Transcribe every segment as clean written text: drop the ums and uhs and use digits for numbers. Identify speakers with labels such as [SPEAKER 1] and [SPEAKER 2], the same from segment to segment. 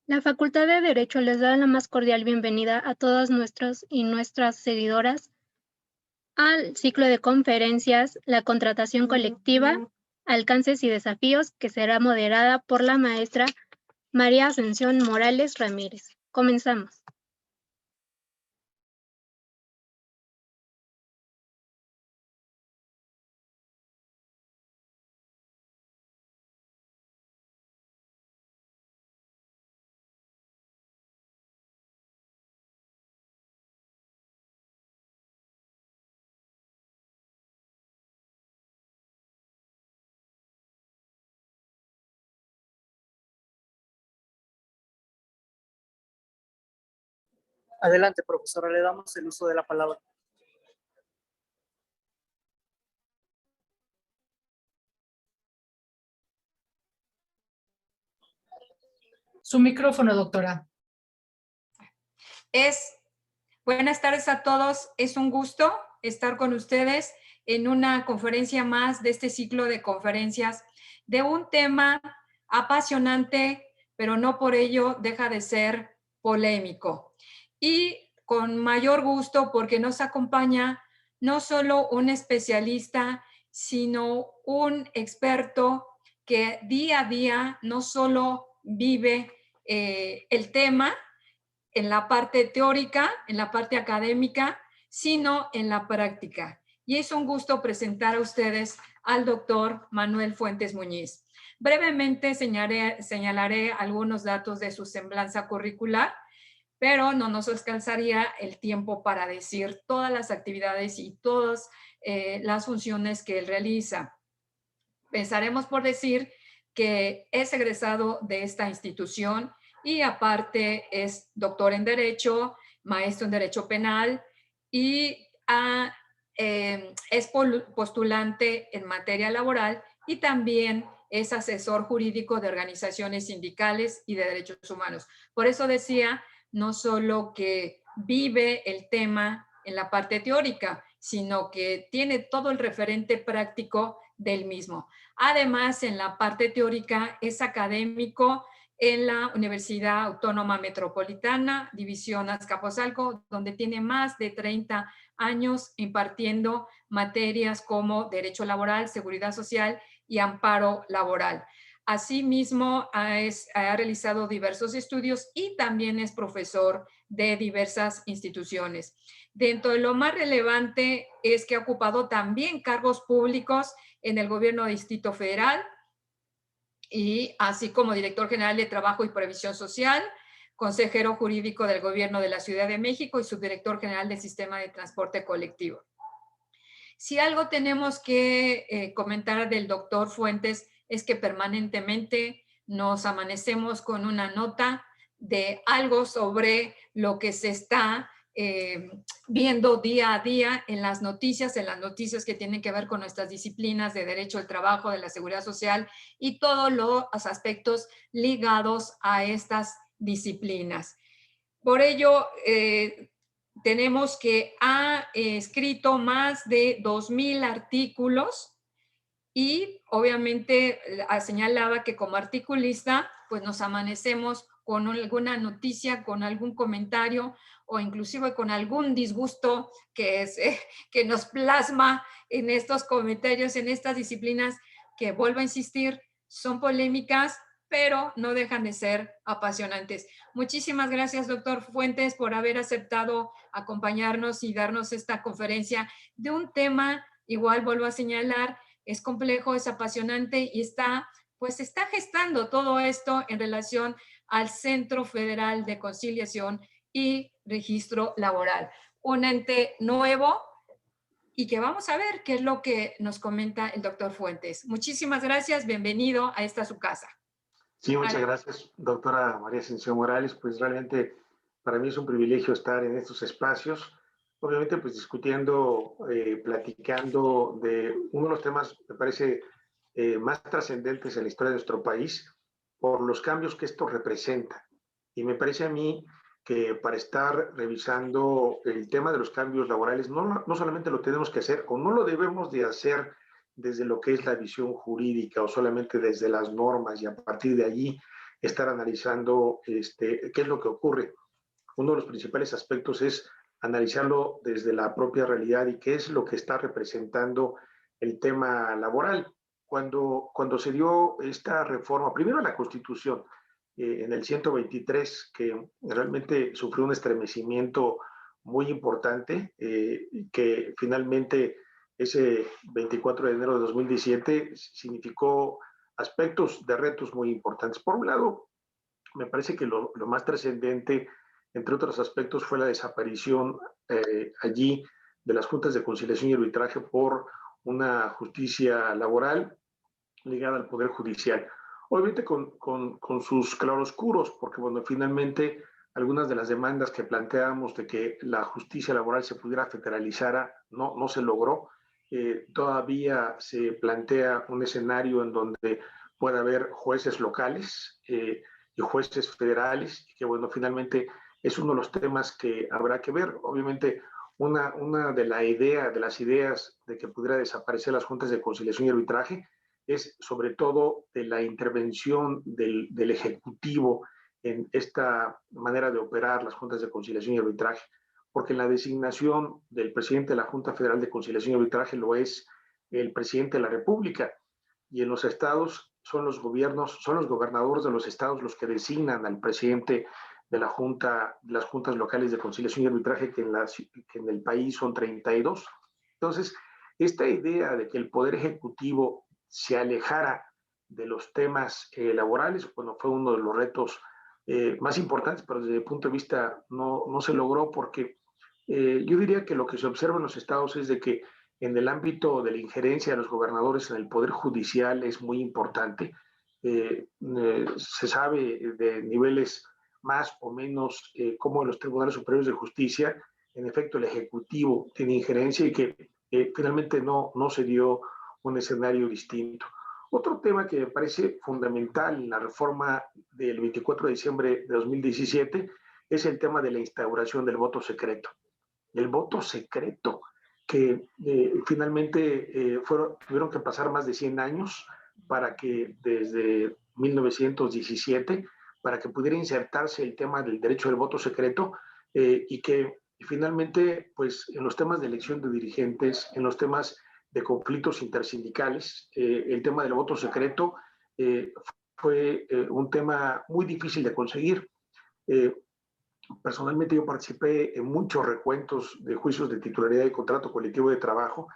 [SPEAKER 1] La Facultad de Derecho les da la más cordial bienvenida a todas nuestros y nuestras seguidoras al ciclo de conferencias La contratación colectiva, alcances y desafíos, que será moderada por la maestra María Ascensión Morales Ramírez. Comenzamos.
[SPEAKER 2] Adelante, profesora, le damos el uso de la palabra.
[SPEAKER 3] Su micrófono, doctora.
[SPEAKER 4] Buenas tardes a todos. Es un gusto estar con ustedes en una conferencia más de este ciclo de conferencias de un tema apasionante, pero no por ello deja de ser polémico. Y con mayor gusto porque nos acompaña no solo un especialista, sino un experto que día a día no solo vive el tema en la parte teórica, en la parte académica, sino en la práctica. Y es un gusto presentar a ustedes al doctor Manuel Fuentes Muñiz. Brevemente señalaré algunos datos de su semblanza curricular, pero no nos alcanzaría el tiempo para decir todas las actividades y todas las funciones que él realiza. Empezaremos por decir que es egresado de esta institución y aparte es doctor en Derecho, maestro en Derecho Penal y es postulante en materia laboral y también es asesor jurídico de organizaciones sindicales y de derechos humanos. Por eso decía, no solo que vive el tema en la parte teórica, sino que tiene todo el referente práctico del mismo. Además, en la parte teórica es académico en la Universidad Autónoma Metropolitana, División Azcapotzalco, donde tiene más de 30 años impartiendo materias como Derecho Laboral, Seguridad Social y Amparo Laboral. Asimismo, ha realizado diversos estudios y también es profesor de diversas instituciones. Dentro de lo más relevante es que ha ocupado también cargos públicos en el gobierno del Distrito Federal y así como director general de Trabajo y Previsión Social, consejero jurídico del gobierno de la Ciudad de México y subdirector general del Sistema de Transporte Colectivo. Si algo tenemos que comentar del doctor Fuentes es que permanentemente nos amanecemos con una nota de algo sobre lo que se está viendo día a día en las noticias que tienen que ver con nuestras disciplinas de derecho al trabajo, de la seguridad social y todos los aspectos ligados a estas disciplinas. Por ello, tenemos que ha escrito más de 2,000 artículos y obviamente señalaba que como articulista pues nos amanecemos con alguna noticia, con algún comentario o inclusive con algún disgusto que nos plasma en estos comentarios, en estas disciplinas que, vuelvo a insistir, son polémicas, pero no dejan de ser apasionantes. Muchísimas gracias, doctor Fuentes, por haber aceptado acompañarnos y darnos esta conferencia de un tema, igual vuelvo a señalar, es complejo, es apasionante y está gestando todo esto en relación al Centro Federal de Conciliación y Registro Laboral, un ente nuevo y que vamos a ver qué es lo que nos comenta el doctor Fuentes. Muchísimas gracias, bienvenido a esta su casa.
[SPEAKER 5] Sí, muchas gracias, doctora María Ascensión Morales. Pues realmente para mí es un privilegio estar en estos espacios, obviamente pues discutiendo, platicando de uno de los temas, me parece, más trascendentes en la historia de nuestro país por los cambios que esto representa. Y me parece a mí que para estar revisando el tema de los cambios laborales, no solamente lo tenemos que hacer o no lo debemos de hacer desde lo que es la visión jurídica o solamente desde las normas y a partir de allí estar analizando qué es lo que ocurre. Uno de los principales aspectos es analizarlo desde la propia realidad y qué es lo que está representando el tema laboral. Cuando se dio esta reforma, primero la Constitución, en el 123, que realmente sufrió un estremecimiento muy importante, que finalmente ese 24 de enero de 2017 significó aspectos de retos muy importantes. Por un lado, me parece que lo más trascendente, entre otros aspectos, fue la desaparición allí de las juntas de conciliación y arbitraje por una justicia laboral ligada al Poder Judicial. Obviamente con sus claroscuros, porque bueno, finalmente algunas de las demandas que planteábamos de que la justicia laboral se pudiera federalizar no se logró. Todavía se plantea un escenario en donde pueda haber jueces locales y jueces federales, y que bueno, finalmente es uno de los temas que habrá que ver. Obviamente, una de las ideas de que pudiera desaparecer las juntas de conciliación y arbitraje es sobre todo de la intervención del Ejecutivo en esta manera de operar las juntas de conciliación y arbitraje, porque en la designación del presidente de la Junta Federal de Conciliación y Arbitraje lo es el presidente de la República, y en los estados son los gobernadores de los estados los que designan al presidente de la Junta, de las juntas locales de conciliación y arbitraje, que en el país son 32. Entonces, esta idea de que el Poder Ejecutivo se alejara de los temas laborales, bueno, fue uno de los retos más importantes, pero desde mi punto de vista no se logró, porque yo diría que lo que se observa en los estados es de que en el ámbito de la injerencia de los gobernadores en el Poder Judicial es muy importante. Se sabe de niveles más o menos como en los tribunales superiores de justicia, en efecto, el Ejecutivo tiene injerencia y que finalmente no se dio un escenario distinto. Otro tema que me parece fundamental en la reforma del 24 de diciembre de 2017 es el tema de la instauración del voto secreto. El voto secreto, que finalmente tuvieron que pasar más de 100 años para que desde 1917, para que pudiera insertarse el tema del derecho del voto secreto y que finalmente, pues en los temas de elección de dirigentes, en los temas de conflictos intersindicales, el tema del voto secreto fue un tema muy difícil de conseguir. Personalmente yo participé en muchos recuentos de juicios de titularidad y contrato colectivo de trabajo,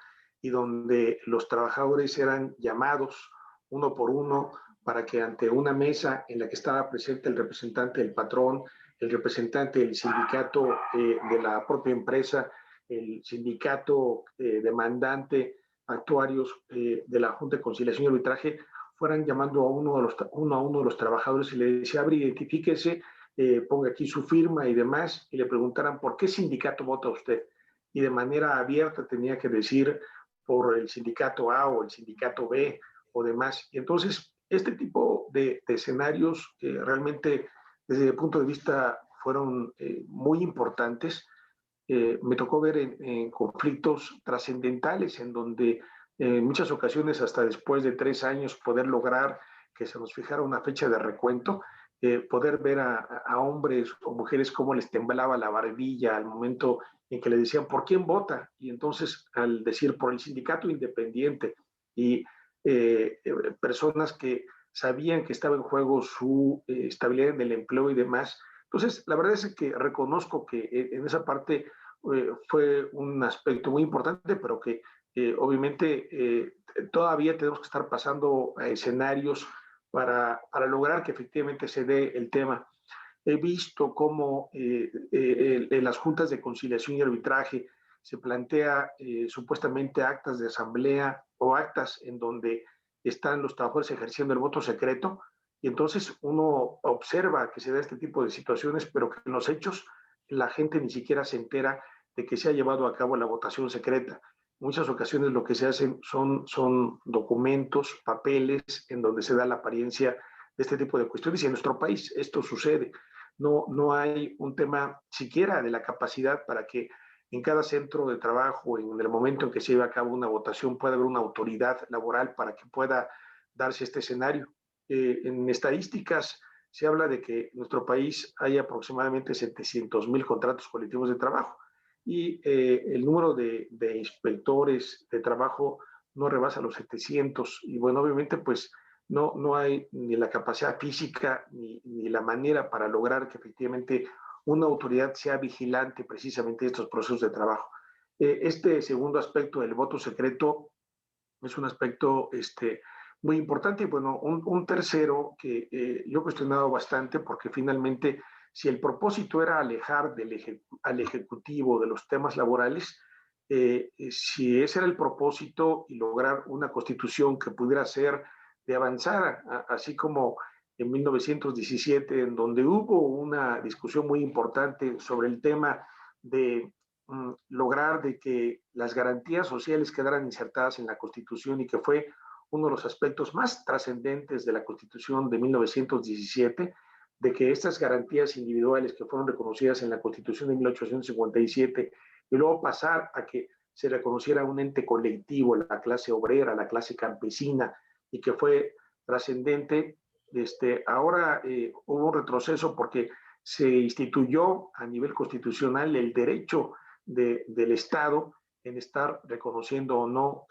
[SPEAKER 5] y donde los trabajadores eran llamados uno por uno para que ante una mesa en la que estaba presente el representante del patrón, el representante del sindicato de la propia empresa, el sindicato demandante, actuarios de la Junta de Conciliación y Arbitraje, fueran llamando a uno de los trabajadores y le decía: abre, identifíquese, ponga aquí su firma y demás, y le preguntaran por qué sindicato vota usted. Y de manera abierta tenía que decir por el sindicato A o el sindicato B o demás. Y entonces, este tipo de escenarios realmente, desde mi punto de vista, fueron muy importantes. Me tocó ver en conflictos trascendentales en donde en muchas ocasiones, hasta después de 3 años, poder lograr que se nos fijara una fecha de recuento, poder ver a hombres o mujeres cómo les temblaba la barbilla al momento en que le decían ¿por quién vota? Y entonces al decir por el sindicato independiente, y personas que sabían que estaba en juego su estabilidad en el empleo y demás. Entonces, la verdad es que reconozco que en esa parte fue un aspecto muy importante, pero que obviamente todavía tenemos que estar pasando a escenarios para lograr que efectivamente se dé el tema. He visto cómo en las juntas de conciliación y arbitraje se plantea supuestamente actas de asamblea o actas en donde están los trabajadores ejerciendo el voto secreto, y entonces uno observa que se da este tipo de situaciones, pero que en los hechos la gente ni siquiera se entera de que se ha llevado a cabo la votación secreta. En muchas ocasiones lo que se hacen son documentos, papeles, en donde se da la apariencia de este tipo de cuestiones, y en nuestro país esto sucede. No hay un tema siquiera de la capacidad para que en cada centro de trabajo, en el momento en que se lleve a cabo una votación, pueda haber una autoridad laboral para que pueda darse este escenario. En estadísticas se habla de que en nuestro país hay aproximadamente 700,000 contratos colectivos de trabajo y el número de inspectores de trabajo no rebasa los 700. Y bueno, obviamente pues no hay ni la capacidad física ni la manera para lograr que efectivamente una autoridad sea vigilante precisamente de estos procesos de trabajo. Este segundo aspecto del voto secreto es un aspecto muy importante. Y bueno, un tercero que yo he cuestionado bastante, porque finalmente si el propósito era alejar al Ejecutivo de los temas laborales, si ese era el propósito y lograr una constitución que pudiera ser de avanzar, así como en 1917, en donde hubo una discusión muy importante sobre el tema de lograr de que las garantías sociales quedaran insertadas en la Constitución, y que fue uno de los aspectos más trascendentes de la Constitución de 1917, de que estas garantías individuales que fueron reconocidas en la Constitución de 1857 y luego pasar a que se reconociera un ente colectivo, la clase obrera, la clase campesina, y que fue trascendente. Ahora hubo un retroceso porque se instituyó a nivel constitucional el derecho del Estado en estar reconociendo o no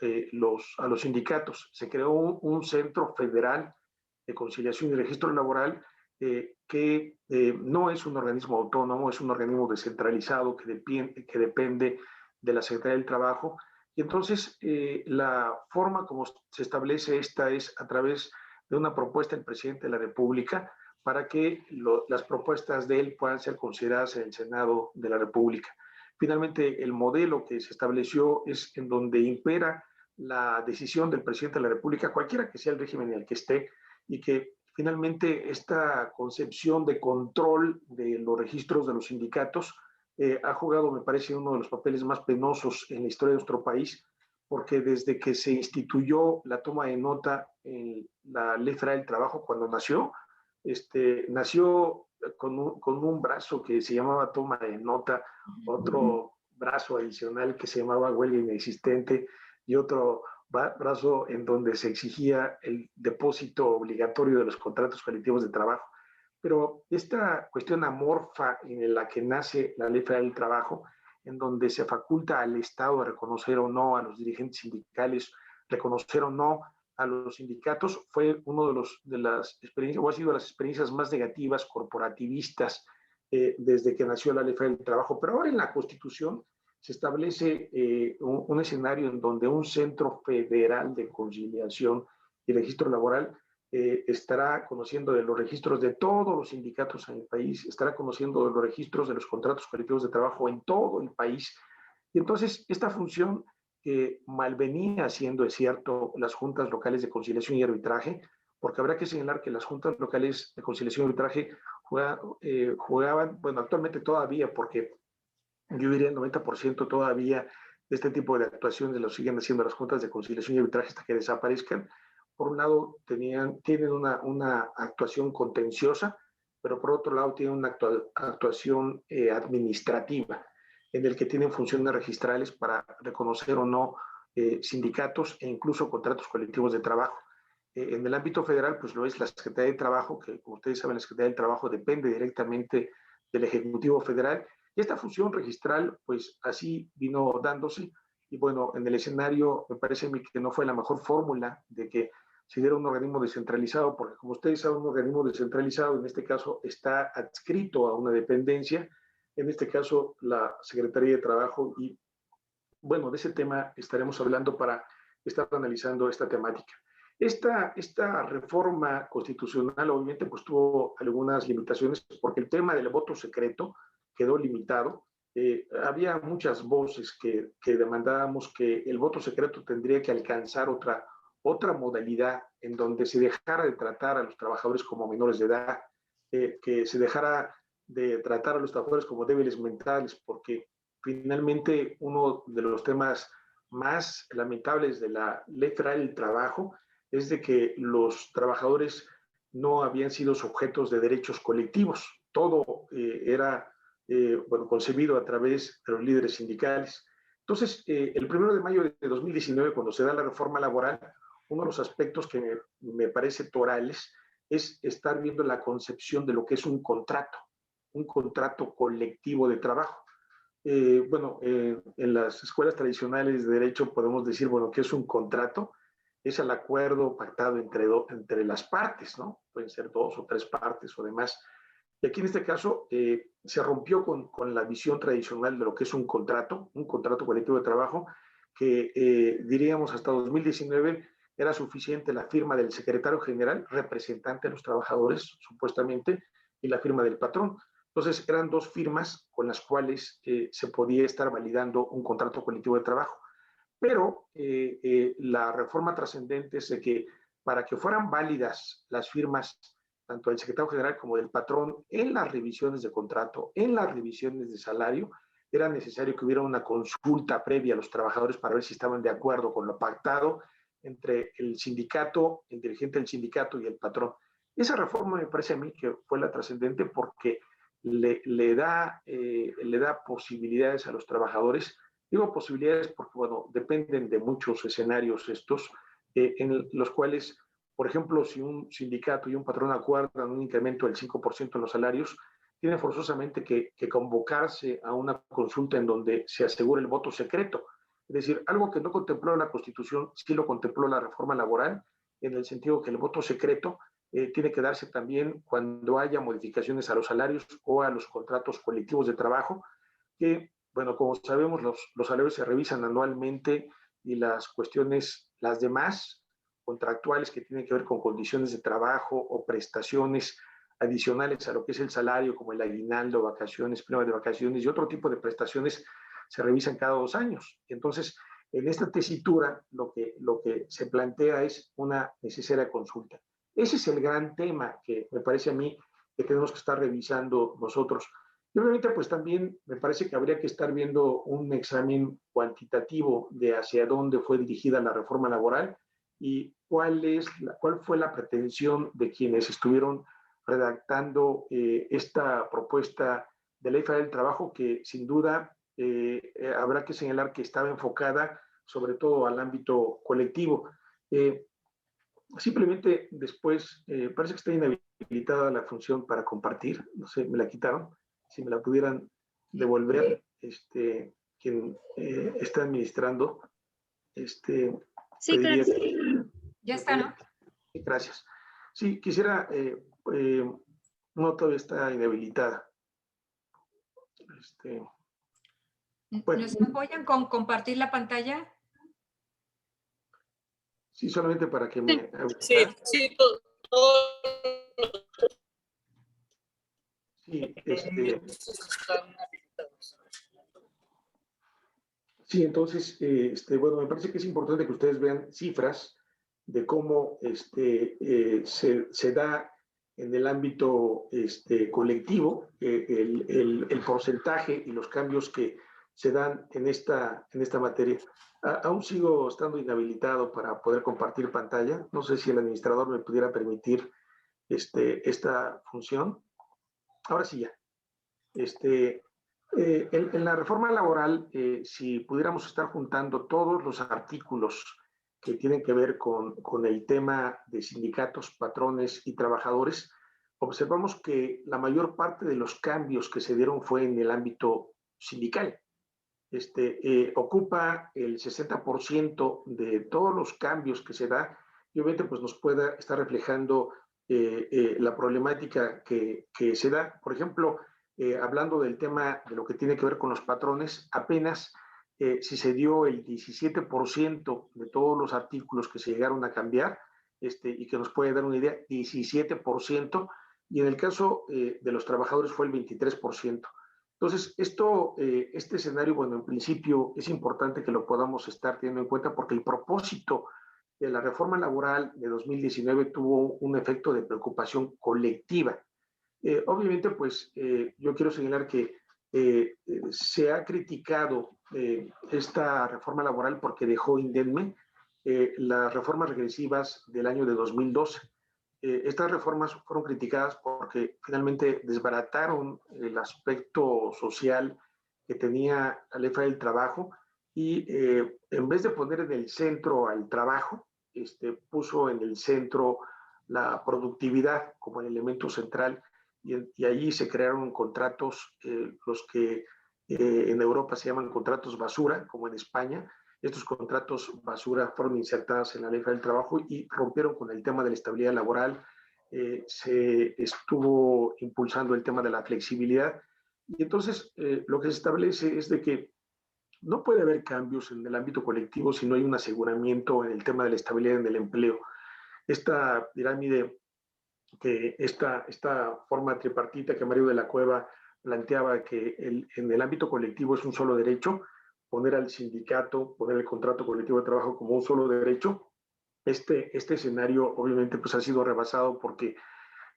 [SPEAKER 5] a los sindicatos. Se creó un centro federal de conciliación y registro laboral que no es un organismo autónomo, es un organismo descentralizado que depende de la Secretaría del Trabajo. Y entonces la forma como se establece esta es a través de una propuesta del presidente de la República para que las propuestas de él puedan ser consideradas en el Senado de la República. Finalmente, el modelo que se estableció es en donde impera la decisión del presidente de la República, cualquiera que sea el régimen en el que esté, y que finalmente esta concepción de control de los registros de los sindicatos ha jugado, me parece, uno de los papeles más penosos en la historia de nuestro país, porque desde que se instituyó la toma de nota en la Ley Federal del Trabajo, cuando nació, nació con un brazo que se llamaba toma de nota, otro brazo adicional que se llamaba huelga inexistente, y otro brazo en donde se exigía el depósito obligatorio de los contratos colectivos de trabajo. Pero esta cuestión amorfa en la que nace la Ley Federal del Trabajo, en donde se faculta al Estado a reconocer o no a los dirigentes sindicales, reconocer o no a los sindicatos, fue uno de las experiencias, o ha sido las experiencias más negativas, corporativistas, desde que nació la Ley Federal del Trabajo. Pero ahora en la Constitución se establece un escenario en donde un centro federal de conciliación y registro laboral estará conociendo de los registros de todos los sindicatos en el país, estará conociendo de los registros de los contratos colectivos de trabajo en todo el país. Y entonces esta función que malvenía haciendo, es cierto, las juntas locales de conciliación y arbitraje, porque habrá que señalar que las juntas locales de conciliación y arbitraje jugaban, bueno, actualmente todavía, porque yo diría el 90% todavía de este tipo de actuaciones lo siguen haciendo las juntas de conciliación y arbitraje hasta que desaparezcan. Por un lado, tienen una actuación contenciosa, pero por otro lado tienen una actuación administrativa, en el que tienen funciones registrales para reconocer o no sindicatos e incluso contratos colectivos de trabajo. En el ámbito federal, pues lo es la Secretaría de Trabajo, que como ustedes saben, la Secretaría del Trabajo depende directamente del Ejecutivo Federal, y esta función registral, pues así vino dándose. Y bueno, en el escenario me parece a mí que no fue la mejor fórmula de que se diera un organismo descentralizado, porque como ustedes saben, un organismo descentralizado en este caso está adscrito a una dependencia, en este caso la Secretaría de Trabajo. Y bueno, de ese tema estaremos hablando para estar analizando esta temática. Esta reforma constitucional obviamente pues tuvo algunas limitaciones, porque el tema del voto secreto quedó limitado. Había muchas voces que demandábamos que el voto secreto tendría que alcanzar otra modalidad en donde se dejara de tratar a los trabajadores como menores de edad, que se dejara de tratar a los trabajadores como débiles mentales, porque finalmente uno de los temas más lamentables de la Ley Federal del Trabajo es de que los trabajadores no habían sido sujetos de derechos colectivos. Todo era concebido a través de los líderes sindicales. Entonces, el 1 de mayo de 2019, cuando se da la reforma laboral, uno de los aspectos que me parece torales es estar viendo la concepción de lo que es un contrato colectivo de trabajo. En las escuelas tradicionales de derecho podemos decir, bueno, ¿qué es un contrato? Es el acuerdo pactado entre las partes, ¿no? Pueden ser 2 o 3 partes o demás. Y aquí en este caso se rompió con la visión tradicional de lo que es un contrato colectivo de trabajo, que diríamos hasta 2019 era suficiente la firma del secretario general, representante de los trabajadores, supuestamente, y la firma del patrón. Entonces, eran 2 firmas con las cuales se podía estar validando un contrato colectivo de trabajo. Pero la reforma trascendente es de que para que fueran válidas las firmas tanto del secretario general como del patrón en las revisiones de contrato, en las revisiones de salario, era necesario que hubiera una consulta previa a los trabajadores para ver si estaban de acuerdo con lo pactado entre el sindicato, el dirigente del sindicato y el patrón. Esa reforma me parece a mí que fue la trascendente porque le da posibilidades a los trabajadores. Digo posibilidades porque, bueno, dependen de muchos escenarios estos, en los cuales, por ejemplo, si un sindicato y un patrón acuerdan un incremento del 5% en los salarios, tiene forzosamente que convocarse a una consulta en donde se asegure el voto secreto. Es decir, algo que no contempló la Constitución, sí lo contempló la reforma laboral, en el sentido que el voto secreto tiene que darse también cuando haya modificaciones a los salarios o a los contratos colectivos de trabajo, que, bueno, como sabemos, los salarios se revisan anualmente y las cuestiones, las demás contractuales que tienen que ver con condiciones de trabajo o prestaciones adicionales a lo que es el salario, como el aguinaldo, vacaciones, prima de vacaciones y otro tipo de prestaciones, se revisan cada 2 años. Entonces, en esta tesitura, lo que se plantea es una necesaria consulta. Ese es el gran tema que me parece a mí que tenemos que estar revisando nosotros. Y obviamente, pues también me parece que habría que estar viendo un examen cuantitativo de hacia dónde fue dirigida la reforma laboral y cuál fue la pretensión de quienes estuvieron redactando esta propuesta de ley federal del trabajo, que sin duda habrá que señalar que estaba enfocada sobre todo al ámbito colectivo. Simplemente después, parece que está inhabilitada la función para compartir, no sé, me la quitaron, si me la pudieran devolver, quien está administrando,
[SPEAKER 1] Sí, claro.
[SPEAKER 4] Ya está, ¿no?
[SPEAKER 5] Gracias. Sí, quisiera, no, todavía está inhabilitada. Bueno.
[SPEAKER 4] ¿Nos apoyan con compartir la pantalla?
[SPEAKER 5] Sí, solamente para que me...
[SPEAKER 2] Sí, todo.
[SPEAKER 5] Sí, sí, entonces, bueno, me parece que es importante que ustedes vean cifras de cómo se da en el ámbito colectivo el porcentaje y los cambios que se dan en esta materia. Aún sigo estando inhabilitado para poder compartir pantalla. No sé si el administrador me pudiera permitir esta función. Ahora sí ya. En la reforma laboral, si pudiéramos estar juntando todos los artículos que tienen que ver con el tema de sindicatos, patrones y trabajadores, observamos que la mayor parte de los cambios que se dieron fue en el ámbito sindical. Ocupa el 60% de todos los cambios que se da y obviamente pues nos pueda estar reflejando la problemática que se da. Por ejemplo, hablando del tema de lo que tiene que ver con los patrones, apenas si se dio el 17% de todos los artículos que se llegaron a cambiar, y que nos puede dar una idea, 17%, y en el caso de los trabajadores fue el 23%. Entonces, este escenario, bueno, en principio es importante que lo podamos estar teniendo en cuenta porque el propósito de la reforma laboral de 2019 tuvo un efecto de preocupación colectiva. Obviamente, pues yo quiero señalar que se ha criticado esta reforma laboral porque dejó indemne las reformas regresivas del año de 2012. Estas reformas fueron criticadas porque finalmente desbarataron el aspecto social que tenía la ley del trabajo y en vez de poner en el centro al trabajo, puso en el centro la productividad como el elemento central, y allí se crearon contratos, los que en Europa se llaman contratos basura, como en España. Estos contratos basura fueron insertados en la Ley Federal del Trabajo y rompieron con el tema de la estabilidad laboral. Se estuvo impulsando el tema de la flexibilidad, y entonces lo que se establece es de que no puede haber cambios en el ámbito colectivo si no hay un aseguramiento en el tema de la estabilidad en el empleo. Esta pirámide, esta forma tripartita que Mario de la Cueva planteaba, que en el ámbito colectivo es un solo derecho, poner al sindicato, poner el contrato colectivo de trabajo como un solo derecho. Este escenario obviamente pues ha sido rebasado porque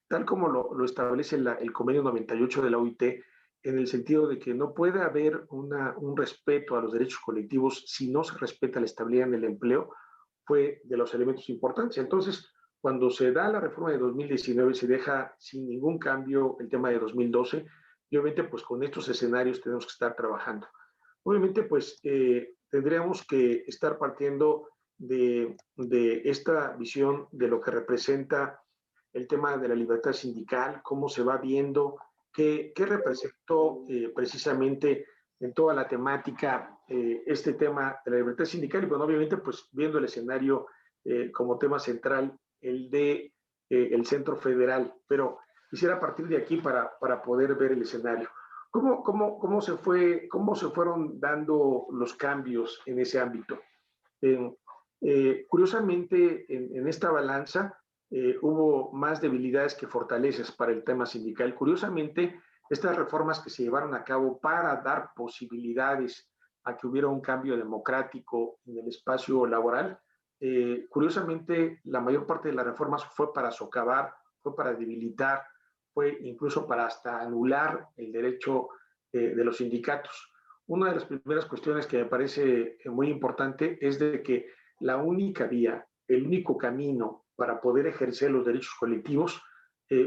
[SPEAKER 5] tal como lo establece el convenio 98 de la OIT, en el sentido de que no puede haber un respeto a los derechos colectivos si no se respeta la estabilidad en el empleo, fue de los elementos importantes. Entonces, cuando se da la reforma de 2019, se deja sin ningún cambio el tema de 2012, y obviamente pues con estos escenarios tenemos que estar trabajando. Obviamente pues tendríamos que estar partiendo de esta visión de lo que representa el tema de la libertad sindical, cómo se va viendo, qué representó precisamente en toda la temática este tema de la libertad sindical, y bueno, obviamente pues viendo el escenario como tema central, el de el Centro Federal, pero quisiera partir de aquí para poder ver el escenario. ¿Cómo se fueron dando los cambios en ese ámbito? Curiosamente, en esta balanza hubo más debilidades que fortalezas para el tema sindical. Curiosamente, estas reformas que se llevaron a cabo para dar posibilidades a que hubiera un cambio democrático en el espacio laboral, curiosamente, la mayor parte de las reformas fue para socavar, fue para debilitar, fue incluso para hasta anular el derecho de los sindicatos. Una de las primeras cuestiones que me parece muy importante es de que la única vía, el único camino para poder ejercer los derechos colectivos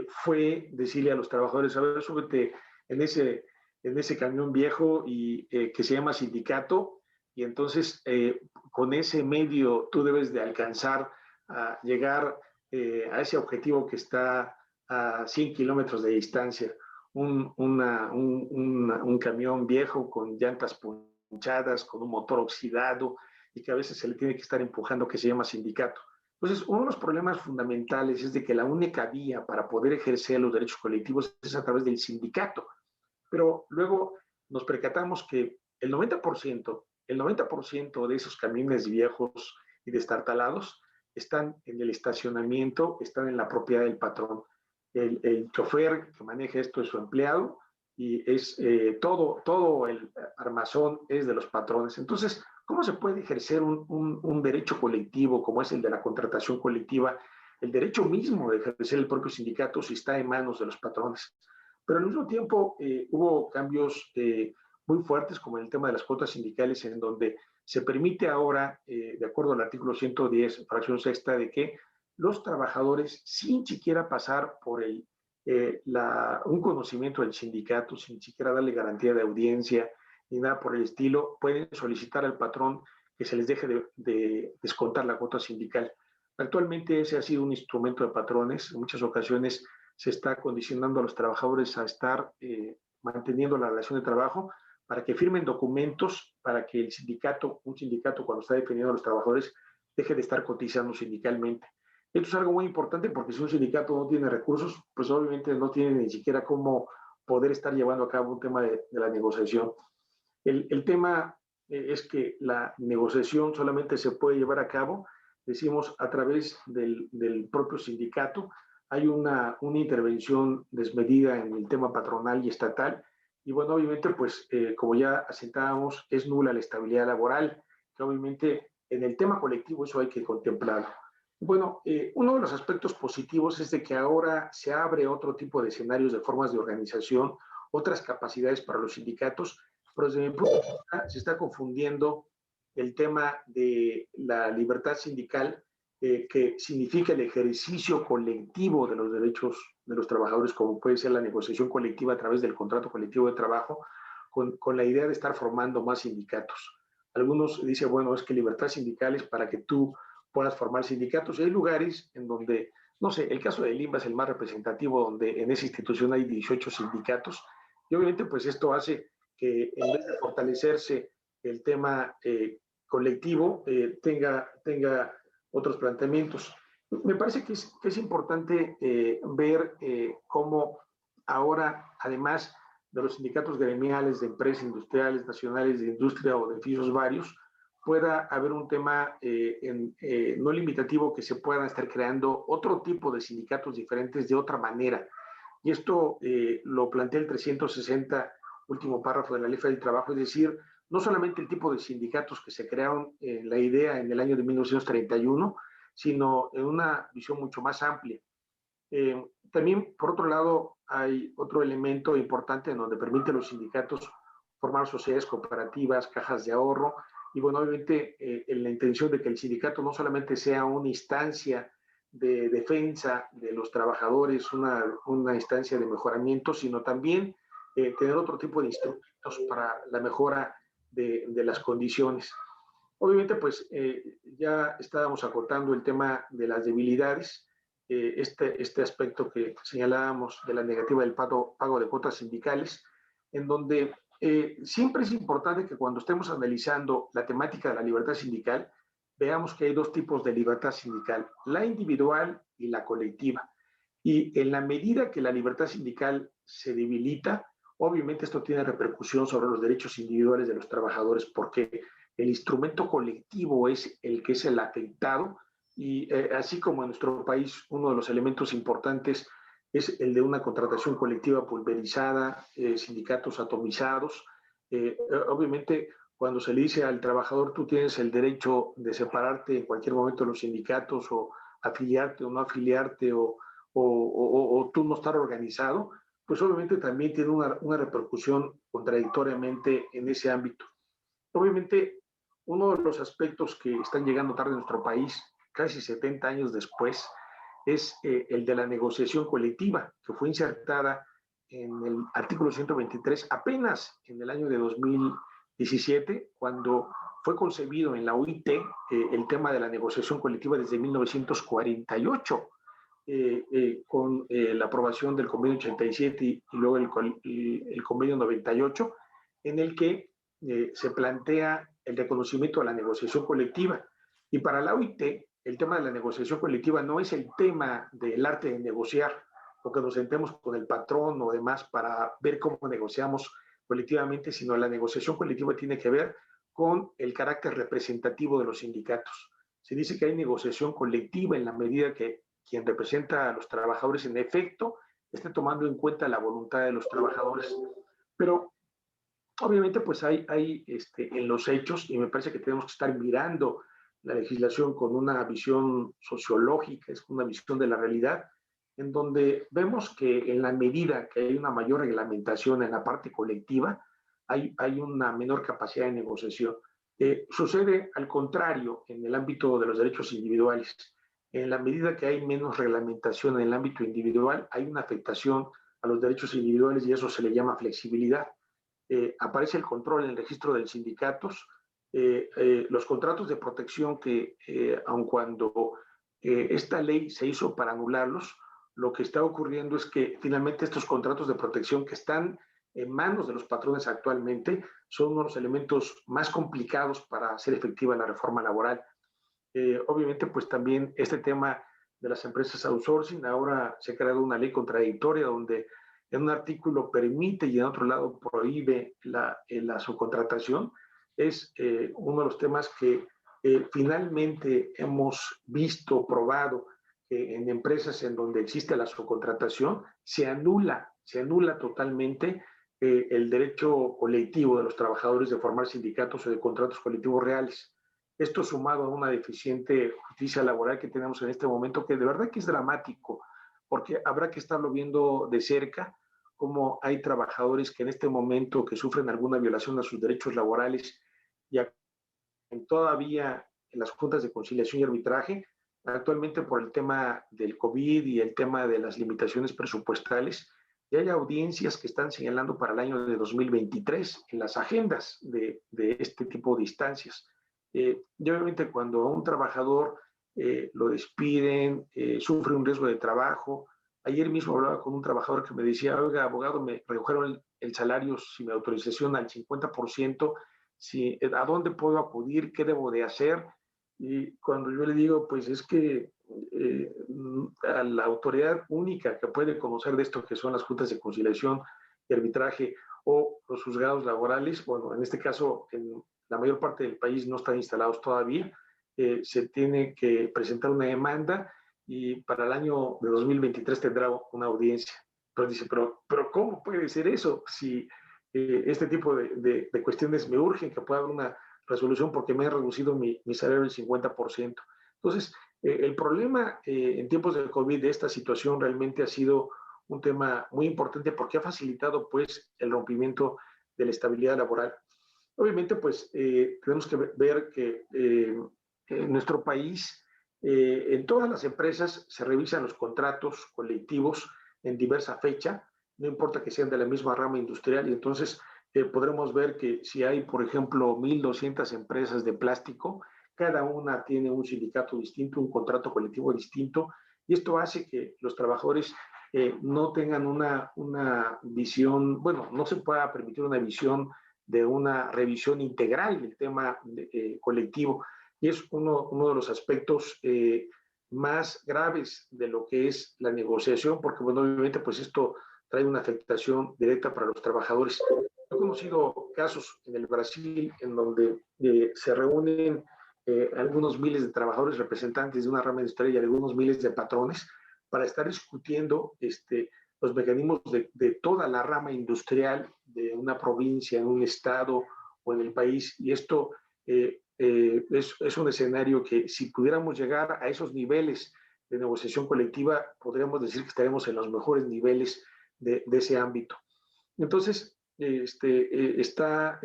[SPEAKER 5] fue decirle a los trabajadores: a ver, súbete en ese camión viejo y que se llama sindicato, y entonces con ese medio tú debes de alcanzar a llegar a ese objetivo que está a 100 kilómetros de distancia. Un camión viejo con llantas ponchadas, con un motor oxidado, y que a veces se le tiene que estar empujando, que se llama sindicato. Entonces, uno de los problemas fundamentales es de que la única vía para poder ejercer los derechos colectivos es a través del sindicato. Pero luego nos percatamos que el 90% de esos camiones viejos y destartalados están en el estacionamiento, están en la propiedad del patrón. El chofer que maneja esto es su empleado, y es todo el armazón es de los patrones. Entonces, ¿cómo se puede ejercer un derecho colectivo como es el de la contratación colectiva, el derecho mismo de ejercer el propio sindicato, si está en manos de los patrones? Pero al mismo tiempo hubo cambios muy fuertes, como en el tema de las cuotas sindicales, en donde se permite ahora, de acuerdo al artículo 110, fracción sexta, de que los trabajadores, sin siquiera pasar por un conocimiento del sindicato, sin siquiera darle garantía de audiencia ni nada por el estilo, pueden solicitar al patrón que se les deje de descontar la cuota sindical. Actualmente ese ha sido un instrumento de patrones. En muchas ocasiones se está condicionando a los trabajadores a estar manteniendo la relación de trabajo para que firmen documentos para que un sindicato cuando está defendiendo a los trabajadores deje de estar cotizando sindicalmente. Esto es algo muy importante porque si un sindicato no tiene recursos, pues obviamente no tiene ni siquiera cómo poder estar llevando a cabo un tema de la negociación. El tema es que la negociación solamente se puede llevar a cabo, decimos, a través del propio sindicato. Hay una intervención desmedida en el tema patronal y estatal, y bueno, obviamente, pues como ya asentábamos, es nula la estabilidad laboral, que obviamente en el tema colectivo eso hay que contemplarlo. Bueno, uno de los aspectos positivos es de que ahora se abre otro tipo de escenarios, de formas de organización, otras capacidades para los sindicatos, pero desde mi punto de vista se está confundiendo el tema de la libertad sindical, que significa el ejercicio colectivo de los derechos de los trabajadores, como puede ser la negociación colectiva a través del contrato colectivo de trabajo, con la idea de estar formando más sindicatos. Algunos dicen, bueno, es que libertad sindical es para que tú puedas formar sindicatos, y hay lugares en donde No sé, el caso del INBA es el más representativo, donde en esa institución hay 18 sindicatos, y obviamente pues esto hace que en vez de fortalecerse el tema colectivo, tenga otros planteamientos. Me parece que es importante ver cómo ahora, además de los sindicatos gremiales de empresas industriales, nacionales de industria o de oficios varios, pueda haber un tema no limitativo, que se puedan estar creando otro tipo de sindicatos diferentes de otra manera. Y esto lo plantea el 360, último párrafo de la Ley del Trabajo, es decir, no solamente el tipo de sindicatos que se crearon la idea en el año de 1931, sino en una visión mucho más amplia. También, por otro lado, hay otro elemento importante en donde permite a los sindicatos formar sociedades cooperativas, cajas de ahorro, y bueno, obviamente en la intención de que el sindicato no solamente sea una instancia de defensa de los trabajadores, una instancia de mejoramiento, sino también tener otro tipo de instrumentos para la mejora de las condiciones. Obviamente, pues ya estábamos acotando el tema de las debilidades, este aspecto que señalábamos de la negativa del pago de cuotas sindicales, en donde siempre es importante que cuando estemos analizando la temática de la libertad sindical, veamos que hay dos tipos de libertad sindical, la individual y la colectiva. Y en la medida que la libertad sindical se debilita, obviamente esto tiene repercusión sobre los derechos individuales de los trabajadores, porque el instrumento colectivo es el que es el afectado, y así como en nuestro país uno de los elementos importantes es el de una contratación colectiva pulverizada, sindicatos atomizados. Obviamente, cuando se le dice al trabajador, tú tienes el derecho de separarte en cualquier momento de los sindicatos, o afiliarte o no afiliarte, o tú no estar organizado, pues obviamente también tiene una repercusión contradictoriamente en ese ámbito. Obviamente, uno de los aspectos que están llegando tarde en nuestro país, casi 70 años después, es el de la negociación colectiva, que fue insertada en el artículo 123 apenas en el año de 2017, cuando fue concebido en la OIT el tema de la negociación colectiva desde 1948, con la aprobación del convenio 87 y luego el convenio 98, en el que se plantea el reconocimiento a la negociación colectiva. Y para la OIT, el tema de la negociación colectiva no es el tema del arte de negociar, o que nos sentemos con el patrón o demás para ver cómo negociamos colectivamente, sino la negociación colectiva tiene que ver con el carácter representativo de los sindicatos. Se dice que hay negociación colectiva en la medida que quien representa a los trabajadores en efecto esté tomando en cuenta la voluntad de los trabajadores. Pero obviamente pues hay en los hechos, y me parece que tenemos que estar mirando la legislación con una visión sociológica, es una visión de la realidad, en donde vemos que en la medida que hay una mayor reglamentación en la parte colectiva, hay una menor capacidad de negociación. Sucede al contrario en el ámbito de los derechos individuales. En la medida que hay menos reglamentación en el ámbito individual, hay una afectación a los derechos individuales, y eso se le llama flexibilidad. Aparece el control en el registro de sindicatos, los contratos de protección que, aun cuando esta ley se hizo para anularlos, lo que está ocurriendo es que finalmente estos contratos de protección, que están en manos de los patrones actualmente, son uno de los elementos más complicados para hacer efectiva la reforma laboral. Obviamente, pues también este tema de las empresas outsourcing, ahora se ha creado una ley contradictoria donde en un artículo permite y en otro lado prohíbe la subcontratación. Es uno de los temas que finalmente hemos visto, probado, que en empresas en donde existe la subcontratación se anula totalmente el derecho colectivo de los trabajadores de formar sindicatos o de contratos colectivos reales. Esto sumado a una deficiente justicia laboral que tenemos en este momento, que de verdad que es dramático, porque habrá que estarlo viendo de cerca, cómo hay trabajadores que en este momento que sufren alguna violación a sus derechos laborales, y todavía en las juntas de conciliación y arbitraje, actualmente por el tema del COVID y el tema de las limitaciones presupuestales, y hay audiencias que están señalando para el año de 2023 en las agendas de este tipo de instancias. Y obviamente cuando a un trabajador lo despiden, sufre un riesgo de trabajo. Ayer mismo hablaba con un trabajador que me decía, oiga, abogado, me redujeron el salario sin mi autorización al 50%, ¿a dónde puedo acudir? ¿Qué debo de hacer? Y cuando yo le digo, pues es que a la autoridad única que puede conocer de esto, que son las juntas de conciliación y arbitraje o los juzgados laborales, bueno, en este caso, en la mayor parte del país no están instalados todavía, se tiene que presentar una demanda y para el año de 2023 tendrá una audiencia. Entonces dice, pero ¿cómo puede ser eso? Si este tipo de cuestiones me urgen que pueda haber una resolución porque me han reducido mi salario del 50%. Entonces, el problema en tiempos del COVID de esta situación realmente ha sido un tema muy importante porque ha facilitado pues el rompimiento de la estabilidad laboral. Obviamente pues tenemos que ver que en nuestro país en todas las empresas se revisan los contratos colectivos en diversa fecha, no importa que sean de la misma rama industrial, y entonces podremos ver que si hay, por ejemplo, 1,200 empresas de plástico, cada una tiene un sindicato distinto, un contrato colectivo distinto, y esto hace que los trabajadores no tengan una visión, bueno, no se pueda permitir una visión de una revisión integral del tema colectivo, y es uno de los aspectos más graves de lo que es la negociación, porque, bueno, obviamente, pues esto trae una afectación directa para los trabajadores. He conocido casos en el Brasil en donde se reúnen algunos miles de trabajadores representantes de una rama industrial y algunos miles de patrones para estar discutiendo los mecanismos de toda la rama industrial de una provincia, en un estado o en el país. Y esto es un escenario que si pudiéramos llegar a esos niveles de negociación colectiva, podríamos decir que estaremos en los mejores niveles de ese ámbito. Entonces, está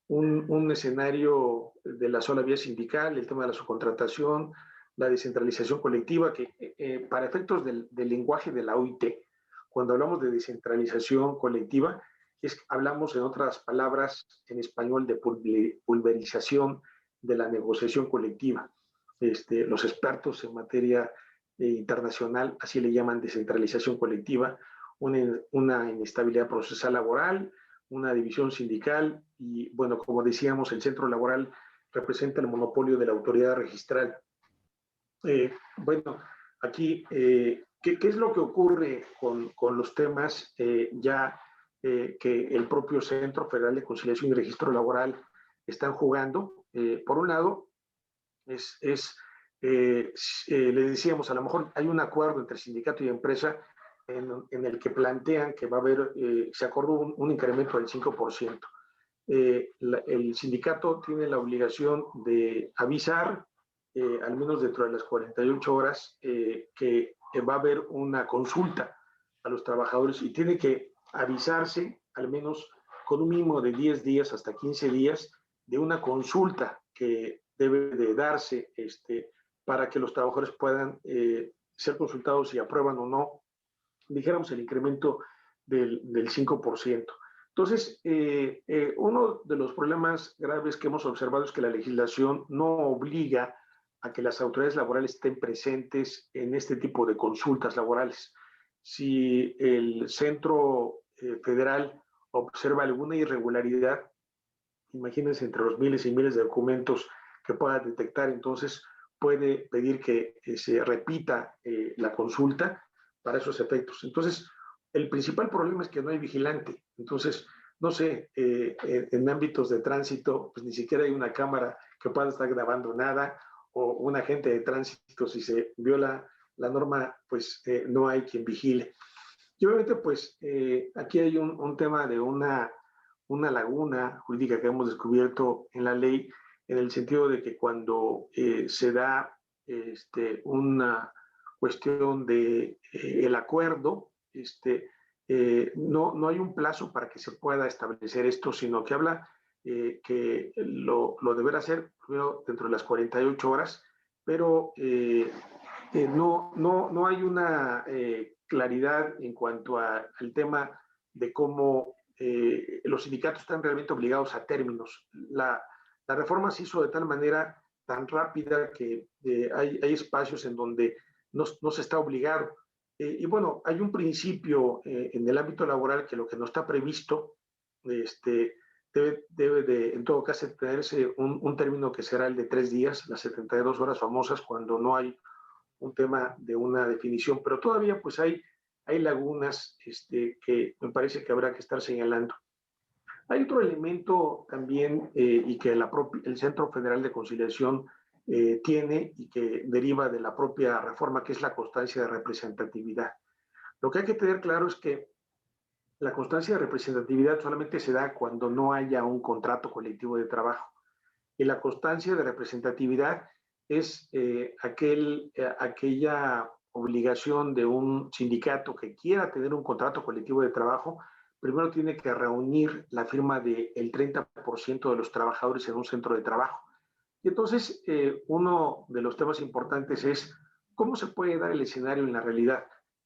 [SPEAKER 5] un escenario de la sola vía sindical, el tema de la subcontratación, la descentralización colectiva, que para efectos del lenguaje de la OIT, cuando hablamos de descentralización colectiva, hablamos, en otras palabras, en español, de pulverización de la negociación colectiva. Los expertos en materia internacional así le llaman descentralización colectiva, una inestabilidad procesal laboral, una división sindical y, bueno, como decíamos, el centro laboral representa el monopolio de la autoridad registral. Bueno, aquí, ¿qué es lo que ocurre con los temas que el propio Centro Federal de Conciliación y Registro Laboral están jugando? Por un lado, le decíamos, a lo mejor hay un acuerdo entre sindicato y empresa en el que plantean que va a haber, se acordó un incremento del 5%. El sindicato tiene la obligación de avisar, al menos dentro de las 48 horas, que va a haber una consulta a los trabajadores y tiene que avisarse al menos con un mínimo de 10 días hasta 15 días de una consulta que debe de darse para que los trabajadores puedan ser consultados si aprueban o no, dijéramos, el incremento del 5%. Entonces, uno de los problemas graves que hemos observado es que la legislación no obliga a que las autoridades laborales estén presentes en este tipo de consultas laborales. Si el Centro Federal observa alguna irregularidad, imagínense, entre los miles y miles de documentos que pueda detectar, entonces puede pedir que se repita la consulta para esos efectos. Entonces, el principal problema es que no hay vigilante. Entonces, no sé, en ámbitos de tránsito, pues ni siquiera hay una cámara que pueda estar grabando nada, o un agente de tránsito, si se viola la norma, pues no hay quien vigile. Y obviamente, pues aquí hay un tema de una laguna jurídica que hemos descubierto en la ley, en el sentido de que cuando se da una cuestión de el acuerdo, no hay un plazo para que se pueda establecer esto, sino que habla que lo deberá hacer primero dentro de las 48 horas, pero no hay una claridad en cuanto al tema de cómo los sindicatos están realmente obligados a términos. La reforma se hizo de tal manera tan rápida que hay espacios en donde no se está obligado. Y bueno, hay un principio en el ámbito laboral que lo que no está previsto debe de, en todo caso, tenerse un término que será el de 3 días, las 72 horas famosas, cuando no hay un tema de una definición, pero todavía pues hay lagunas que me parece que habrá que estar señalando. Hay otro elemento también y que el Centro Federal de Conciliación tiene y que deriva de la propia reforma, que es la constancia de representatividad. Lo que hay que tener claro es que la constancia de representatividad solamente se da cuando no haya un contrato colectivo de trabajo. Y la constancia de representatividad es aquella obligación de un sindicato que quiera tener un contrato colectivo de trabajo, primero tiene que reunir la firma del 30% de los trabajadores en un centro de trabajo. Y entonces, uno de los temas importantes es cómo se puede dar el escenario en la realidad.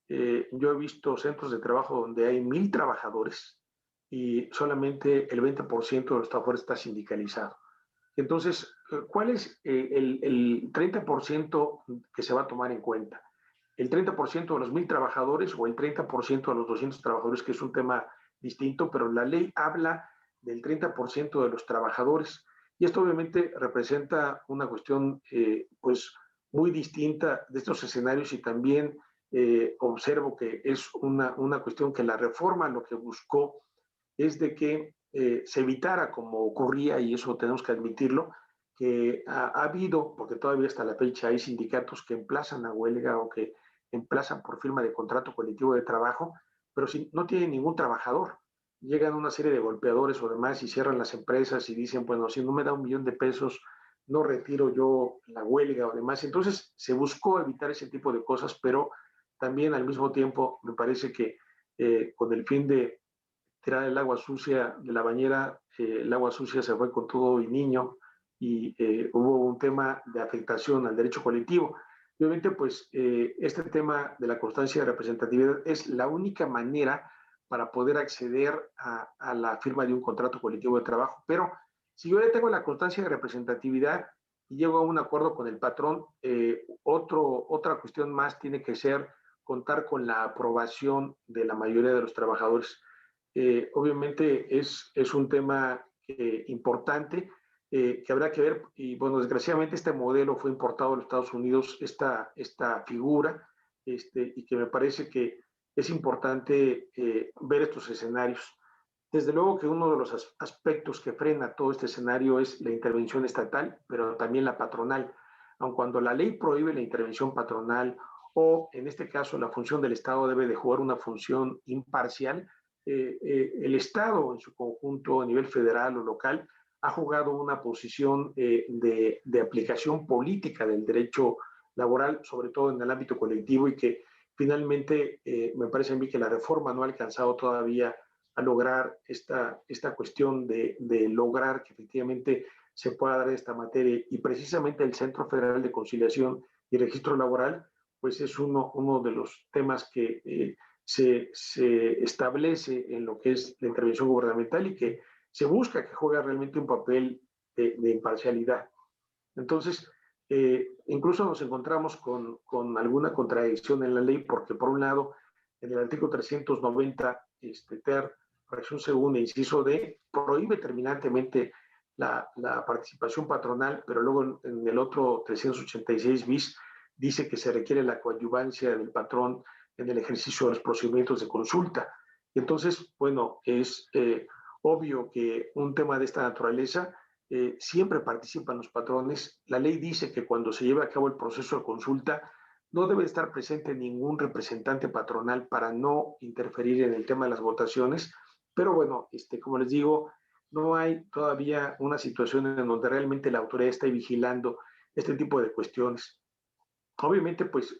[SPEAKER 5] Yo he visto centros de trabajo donde hay 1,000 trabajadores y solamente el 20% de los trabajadores está sindicalizado. Entonces, ¿cuál es el 30% que se va a tomar en cuenta? ¿El 30% de los 1,000 trabajadores o el 30% de los 200 trabajadores, que es un tema distinto, pero la ley habla del 30% de los trabajadores? Y esto obviamente representa una cuestión pues muy distinta de estos escenarios y también observo que es una cuestión que la reforma lo que buscó es de que se evitara, como ocurría, y eso tenemos que admitirlo, que ha habido, porque todavía hasta la fecha hay sindicatos que emplazan a huelga o que emplazan por firma de contrato colectivo de trabajo, pero si no tienen ningún trabajador. Llegan una serie de golpeadores o demás y cierran las empresas y dicen, bueno, si no me da $1,000,000, no retiro yo la huelga o demás. Entonces se buscó evitar ese tipo de cosas, pero también al mismo tiempo me parece que con el fin de tirar el agua sucia de la bañera, el agua sucia se fue con todo y niño y hubo un tema de afectación al derecho colectivo. Y obviamente, pues, este tema de la constancia de representatividad es la única manera para poder acceder a la firma de un contrato colectivo de trabajo. Pero si yo ya tengo la constancia de representatividad y llego a un acuerdo con el patrón, otra cuestión más tiene que ser contar con la aprobación de la mayoría de los trabajadores. Obviamente es un tema importante que habrá que ver, y bueno, desgraciadamente este modelo fue importado a los Estados Unidos, esta figura, y que me parece que es importante ver estos escenarios. Desde luego que uno de los aspectos que frena todo este escenario es la intervención estatal, pero también la patronal. Aun cuando la ley prohíbe la intervención patronal o en este caso la función del Estado debe de jugar una función imparcial, el Estado en su conjunto a nivel federal o local ha jugado una posición de aplicación política del derecho laboral, sobre todo en el ámbito colectivo, y que finalmente me parece a mí que la reforma no ha alcanzado todavía a lograr esta cuestión de lograr que efectivamente se pueda dar esta materia. Y precisamente el Centro Federal de Conciliación y Registro Laboral, pues es uno de los temas que se establece en lo que es la intervención gubernamental y que se busca que juegue realmente un papel de imparcialidad. Entonces, incluso nos encontramos con alguna contradicción en la ley, porque por un lado, en el artículo 390, ter, fracción segunda, inciso D, prohíbe terminantemente la participación patronal, pero luego en el otro 386 bis dice que se requiere la coadyuvancia del patrón en el ejercicio de los procedimientos de consulta. Entonces, bueno, es obvio que un tema de esta naturaleza siempre participan los patrones. La ley dice que cuando se lleve a cabo el proceso de consulta no debe estar presente ningún representante patronal para no interferir en el tema de las votaciones, pero bueno, como les digo, no hay todavía una situación en donde realmente la autoridad esté vigilando este tipo de cuestiones. Obviamente, pues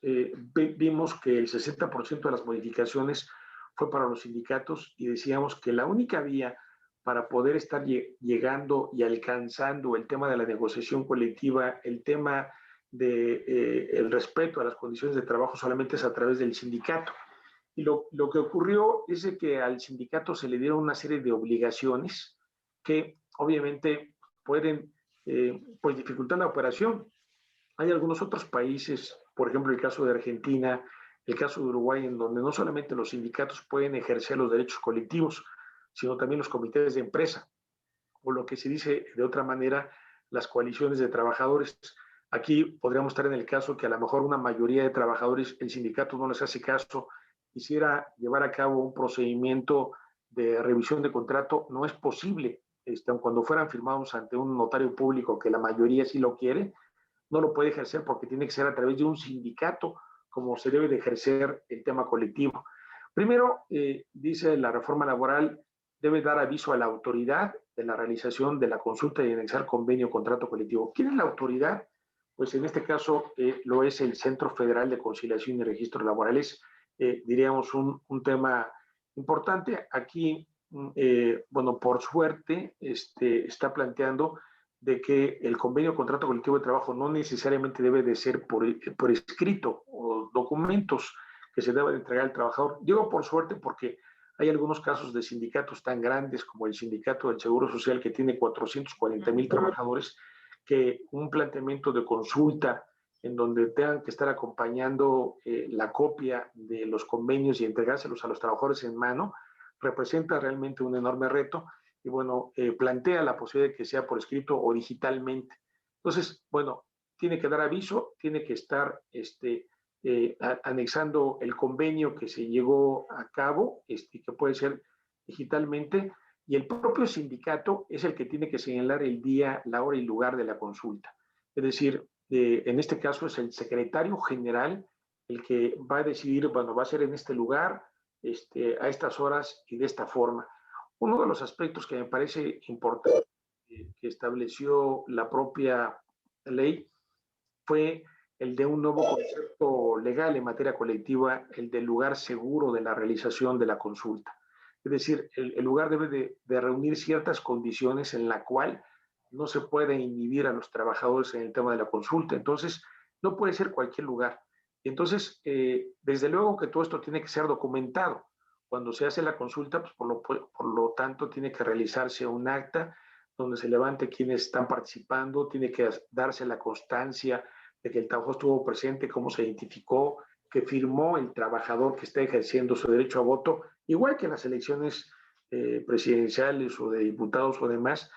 [SPEAKER 5] vimos que el 60% de las modificaciones fue para los sindicatos y decíamos que la única vía para poder estar llegando y alcanzando el tema de la negociación colectiva, el tema del respeto a las condiciones de trabajo solamente es a través del sindicato. Y lo que ocurrió es de que al sindicato se le dieron una serie de obligaciones que obviamente pueden pues dificultan la operación. Hay algunos otros países, por ejemplo el caso de Argentina, el caso de Uruguay, en donde no solamente los sindicatos pueden ejercer los derechos colectivos, sino también los comités de empresa, o lo que se dice de otra manera, las coaliciones de trabajadores. Aquí podríamos estar en el caso que a lo mejor una mayoría de trabajadores, el sindicato no les hace caso, quisiera llevar a cabo un procedimiento de revisión de contrato, no es posible. Cuando fueran firmados ante un notario público, que la mayoría sí lo quiere, no lo puede ejercer porque tiene que ser a través de un sindicato, como se debe de ejercer el tema colectivo. Primero, dice la reforma laboral, debe dar aviso a la autoridad de la realización de la consulta y anexar convenio o contrato colectivo. ¿Quién es la autoridad? Pues en este caso lo es el Centro Federal de Conciliación y Registros Laborales, diríamos un tema importante. Aquí, bueno, por suerte, está planteando de que el convenio o contrato colectivo de trabajo no necesariamente debe de ser por escrito o documentos que se deben entregar al trabajador. Digo por suerte porque hay algunos casos de sindicatos tan grandes como el Sindicato del Seguro Social, que tiene 440,000 trabajadores, que un planteamiento de consulta en donde tengan que estar acompañando la copia de los convenios y entregárselos a los trabajadores en mano, representa realmente un enorme reto y bueno, plantea la posibilidad de que sea por escrito o digitalmente. Entonces, bueno, tiene que dar aviso, tiene que estar anexando el convenio que se llegó a cabo, que puede ser digitalmente, y el propio sindicato es el que tiene que señalar el día, la hora y lugar de la consulta. Es decir, en este caso es el secretario general el que va a decidir, bueno, va a ser en este lugar, a estas horas y de esta forma. Uno de los aspectos que me parece importante que estableció la propia ley fue el de un nuevo concepto legal en materia colectiva, el del lugar seguro de la realización de la consulta. Es decir, el lugar debe de reunir ciertas condiciones en la cual no se puede inhibir a los trabajadores en el tema de la consulta. Entonces, no puede ser cualquier lugar. Entonces, desde luego que todo esto tiene que ser documentado. Cuando se hace la consulta, pues por lo tanto, tiene que realizarse un acta donde se levante quienes están participando, tiene que darse la constancia de que el trabajador estuvo presente, cómo se identificó, que firmó el trabajador que está ejerciendo su derecho a voto, igual que en las elecciones presidenciales o de diputados o demás,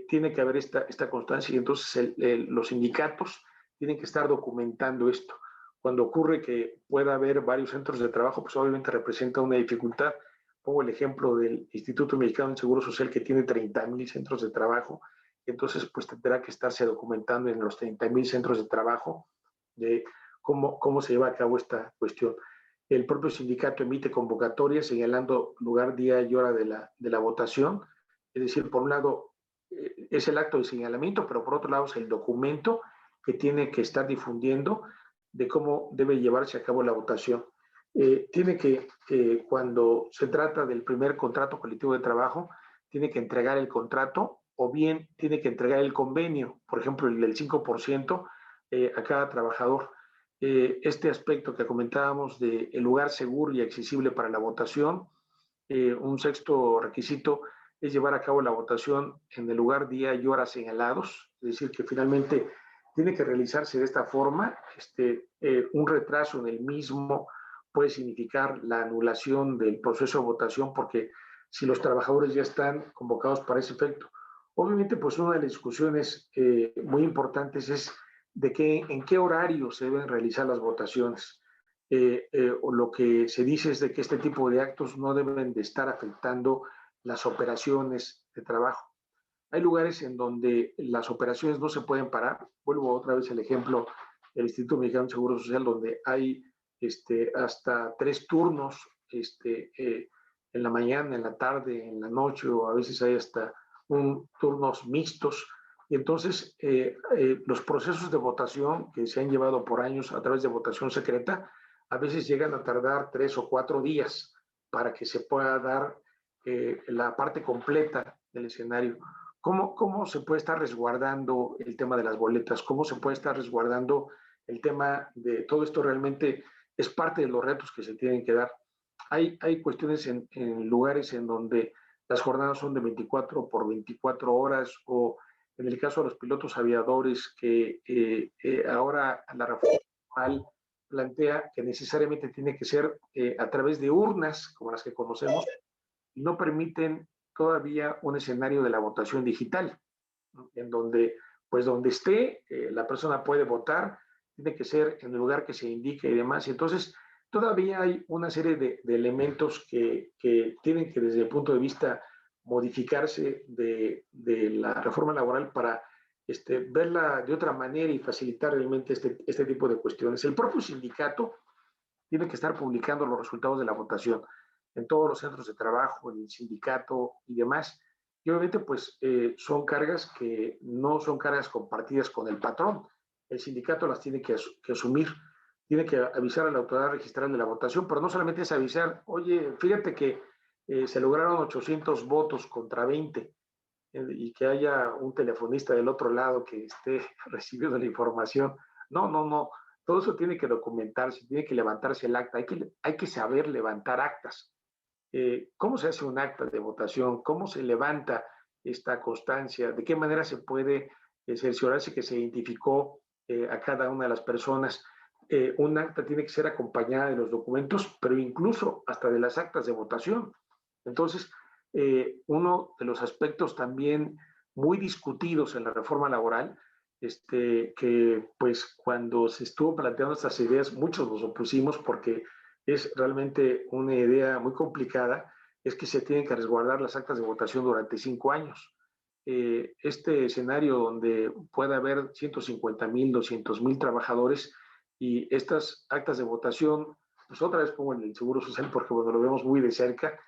[SPEAKER 5] tiene que haber esta constancia y entonces los sindicatos tienen que estar documentando esto. Cuando ocurre que pueda haber varios centros de trabajo, pues obviamente representa una dificultad. Pongo el ejemplo del Instituto Mexicano del Seguro Social, que tiene 30,000 centros de trabajo. Entonces, pues tendrá que estarse documentando en los 30,000 centros de trabajo de cómo se lleva a cabo esta cuestión. El propio sindicato emite convocatorias señalando lugar, día y hora de la votación. Es decir, por un lado es el acto de señalamiento, pero por otro lado es el documento que tiene que estar difundiendo de cómo debe llevarse a cabo la votación. Tiene que, cuando se trata del primer contrato colectivo de trabajo, tiene que entregar el contrato o bien tiene que entregar el convenio, por ejemplo, el del 5% a cada trabajador. Este aspecto que comentábamos de el lugar seguro y accesible para la votación, un sexto requisito es llevar a cabo la votación en el lugar, día y hora señalados, es decir, que finalmente tiene que realizarse de esta forma. Un retraso en el mismo puede significar la anulación del proceso de votación, porque si los trabajadores ya están convocados para ese efecto. Obviamente, pues una de las discusiones muy importantes es en qué horario se deben realizar las votaciones. O lo que se dice es de que este tipo de actos no deben de estar afectando las operaciones de trabajo. Hay lugares en donde las operaciones no se pueden parar. Vuelvo otra vez al ejemplo del Instituto Mexicano de Seguro Social, donde hay hasta 3 turnos en la mañana, en la tarde, en la noche, o a veces hay hasta turnos mixtos. Y entonces los procesos de votación que se han llevado por años a través de votación secreta, a veces llegan a tardar 3 o 4 días para que se pueda dar la parte completa del escenario. ¿Cómo se puede estar resguardando el tema de las boletas? ¿Cómo se puede estar resguardando el tema de todo esto? Realmente es parte de los retos que se tienen que dar. Hay cuestiones en lugares en donde las jornadas son de 24 por 24 horas o en el caso de los pilotos aviadores, que ahora la reforma laboral plantea que necesariamente tiene que ser a través de urnas, como las que conocemos, y no permiten todavía un escenario de la votación digital, ¿no? En donde, pues donde esté, la persona puede votar, tiene que ser en el lugar que se indique y demás. Y entonces, todavía hay una serie de elementos que tienen que, desde el punto de vista modificarse de la reforma laboral para verla de otra manera y facilitar realmente este tipo de cuestiones. El propio sindicato tiene que estar publicando los resultados de la votación en todos los centros de trabajo, en el sindicato y demás. Y obviamente, pues son cargas que no son cargas compartidas con el patrón. El sindicato las tiene que asumir, tiene que avisar a la autoridad registral de la votación, pero no solamente es avisar, oye, fíjate que se lograron 800 votos contra 20 y que haya un telefonista del otro lado que esté recibiendo la información. No, no, no. Todo eso tiene que documentarse, tiene que levantarse el acta. Hay que saber levantar actas. ¿Cómo se hace un acta de votación? ¿Cómo se levanta esta constancia? ¿De qué manera se puede cerciorarse que se identificó a cada una de las personas? Un acta tiene que ser acompañada de los documentos, pero incluso hasta de las actas de votación. Entonces, uno de los aspectos también muy discutidos en la reforma laboral, que pues cuando se estuvo planteando estas ideas, muchos nos opusimos porque es realmente una idea muy complicada, es que se tienen que resguardar las actas de votación durante 5 años. Este escenario donde puede haber 150,000, 200,000 trabajadores y estas actas de votación, pues otra vez pongo en el Seguro Social porque bueno, lo vemos muy de cerca,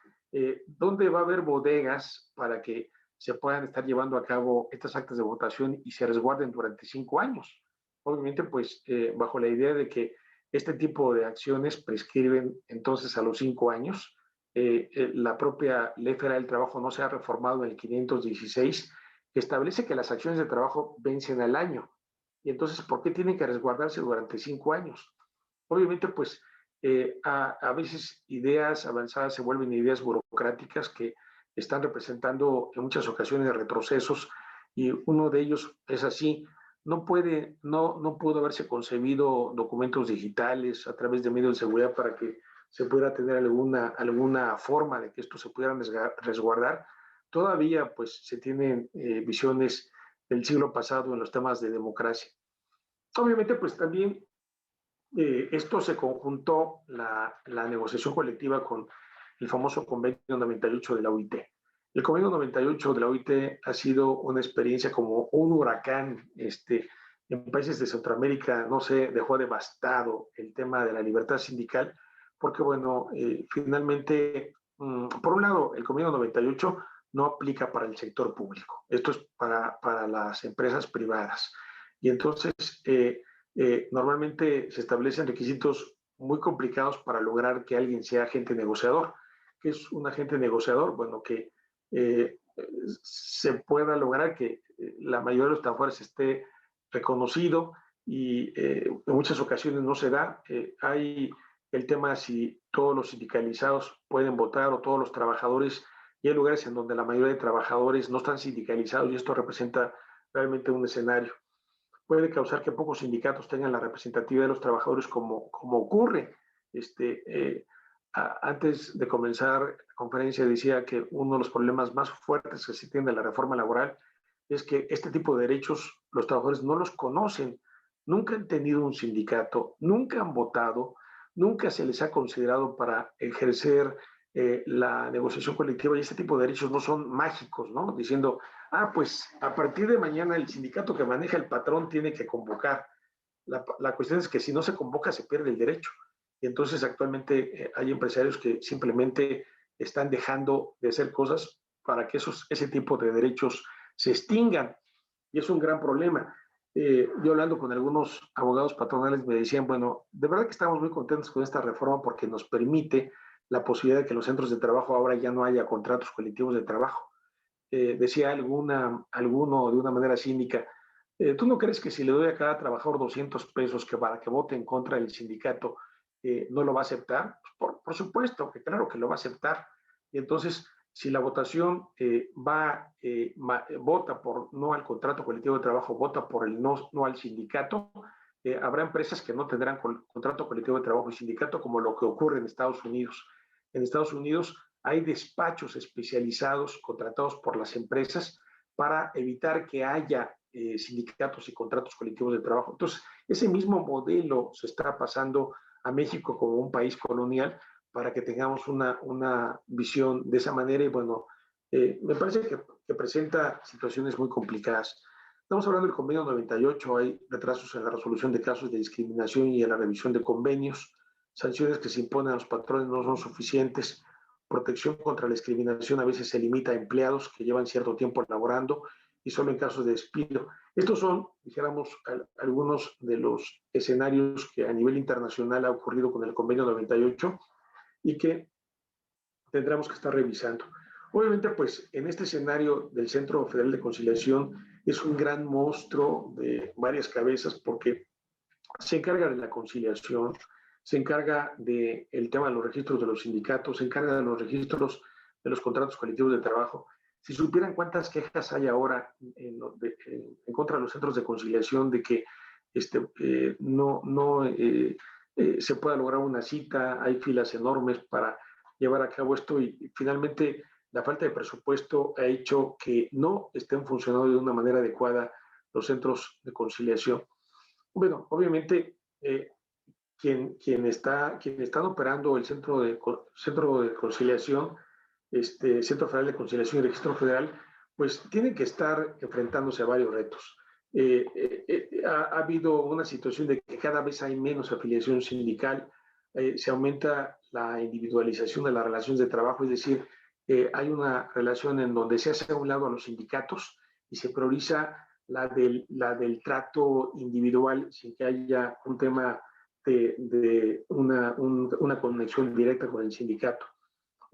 [SPEAKER 5] ¿dónde va a haber bodegas para que se puedan estar llevando a cabo estas actas de votación y se resguarden durante 5 años? Obviamente, pues bajo la idea de que este tipo de acciones prescriben entonces a los 5 años. La propia Ley Federal del Trabajo no se ha reformado en el 516, que establece que las acciones de trabajo vencen al año. Y entonces, ¿por qué tienen que resguardarse durante 5 años? Obviamente, pues a veces ideas avanzadas se vuelven ideas burocráticas que están representando en muchas ocasiones retrocesos y uno de ellos es así. No pudo haberse concebido documentos digitales a través de medios de seguridad para que se pudiera tener alguna forma de que esto se pudieran resguardar. Todavía pues se tienen visiones del siglo pasado en los temas de democracia. Obviamente pues también esto se conjuntó la negociación colectiva con el famoso convenio 98 de la OIT. El convenio 98 de la OIT ha sido una experiencia como un huracán. En países de Centroamérica, no sé, dejó devastado el tema de la libertad sindical, porque bueno, finalmente, por un lado, el convenio 98 no aplica para el sector público. Esto es para las empresas privadas. Y entonces, normalmente se establecen requisitos muy complicados para lograr que alguien sea agente negociador. ¿Qué es un agente negociador? Bueno, que se pueda lograr que la mayoría de los trabajadores esté reconocido y en muchas ocasiones no se da. Hay el tema si todos los sindicalizados pueden votar o todos los trabajadores, y hay lugares en donde la mayoría de trabajadores no están sindicalizados y esto representa realmente un escenario. Puede causar que pocos sindicatos tengan la representatividad de los trabajadores como ocurre. Antes de comenzar la conferencia decía que uno de los problemas más fuertes que se tiene de la reforma laboral es que este tipo de derechos los trabajadores no los conocen, nunca han tenido un sindicato, nunca han votado, nunca se les ha considerado para ejercer la negociación colectiva y este tipo de derechos no son mágicos, ¿no? Diciendo, pues a partir de mañana el sindicato que maneja el patrón tiene que convocar. La cuestión es que si no se convoca se pierde el derecho. Y entonces actualmente hay empresarios que simplemente están dejando de hacer cosas para que ese tipo de derechos se extingan. Y es un gran problema. Yo hablando con algunos abogados patronales me decían, bueno, de verdad que estamos muy contentos con esta reforma porque nos permite la posibilidad de que en los centros de trabajo ahora ya no haya contratos colectivos de trabajo. Decía alguno de una manera cínica, ¿tú no crees que si le doy a cada trabajador 200 pesos que para que vote en contra del sindicato, no lo va a aceptar? Por supuesto que claro que lo va a aceptar. Y entonces Si la votación vota por no al contrato colectivo de trabajo, vota por el no al sindicato, habrá empresas que no tendrán contrato colectivo de trabajo y sindicato, como lo que ocurre en Estados Unidos. En Estados Unidos hay despachos especializados contratados por las empresas para evitar que haya sindicatos y contratos colectivos de trabajo. Entonces, ese mismo modelo se está pasando a México como un país colonial para que tengamos una visión de esa manera. Y bueno, me parece que presenta situaciones muy complicadas. Estamos hablando del convenio 98, hay retrasos en la resolución de casos de discriminación y en la revisión de convenios, sanciones que se imponen a los patrones no son suficientes, protección contra la discriminación a veces se limita a empleados que llevan cierto tiempo laborando y solo en casos de despido. Estos son, dijéramos, algunos de los escenarios que a nivel internacional ha ocurrido con el convenio 98 y que tendremos que estar revisando. Obviamente, pues, en este escenario del Centro Federal de Conciliación es un gran monstruo de varias cabezas porque se encarga de la conciliación, se encarga del tema de los registros de los sindicatos, se encarga de los registros de los contratos colectivos de trabajo. Si supieran cuántas quejas hay ahora en contra de los centros de conciliación de que no se pueda lograr una cita, hay filas enormes para llevar a cabo esto y finalmente la falta de presupuesto ha hecho que no estén funcionando de una manera adecuada los centros de conciliación. Bueno, obviamente quienes están operando el centro de conciliación, Centro Federal de Conciliación y Registro Federal, pues tienen que estar enfrentándose a varios retos. Ha habido una situación de que cada vez hay menos afiliación sindical, se aumenta la individualización de las relaciones de trabajo, es decir, hay una relación en donde se hace a un lado a los sindicatos y se prioriza la del trato individual sin que haya un tema de una conexión directa con el sindicato.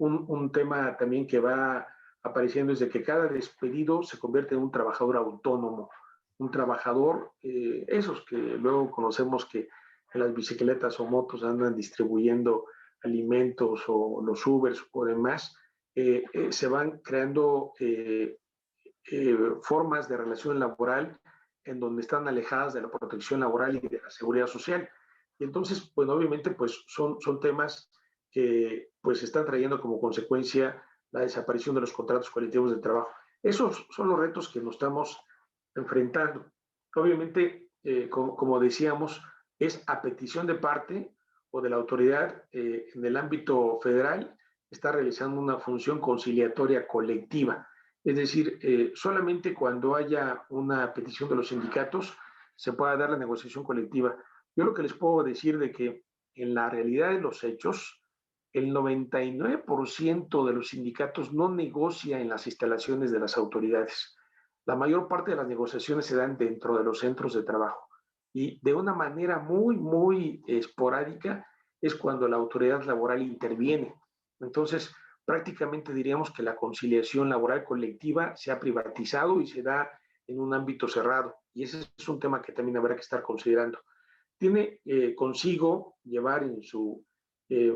[SPEAKER 5] Un tema también que va apareciendo es de que cada despedido se convierte en un trabajador autónomo, un trabajador, esos que luego conocemos que en las bicicletas o motos andan distribuyendo alimentos o los Ubers o demás, se van creando formas de relación laboral en donde están alejadas de la protección laboral y de la seguridad social. Y entonces, pues obviamente, pues son temas que pues están trayendo como consecuencia la desaparición de los contratos colectivos de trabajo. Esos son los retos que nos estamos enfrentando. Obviamente, como decíamos, es a petición de parte o de la autoridad en el ámbito federal, está realizando una función conciliatoria colectiva. Es decir, solamente cuando haya una petición de los sindicatos se pueda dar la negociación colectiva. Yo lo que les puedo decir de que en la realidad de los hechos, el 99% de los sindicatos no negocia en las instalaciones de las autoridades. La mayor parte de las negociaciones se dan dentro de los centros de trabajo y de una manera muy esporádica es cuando la autoridad laboral interviene. Entonces, prácticamente diríamos que la conciliación laboral colectiva se ha privatizado y se da en un ámbito cerrado. Y ese es un tema que también habrá que estar considerando. Tiene consigo llevar en su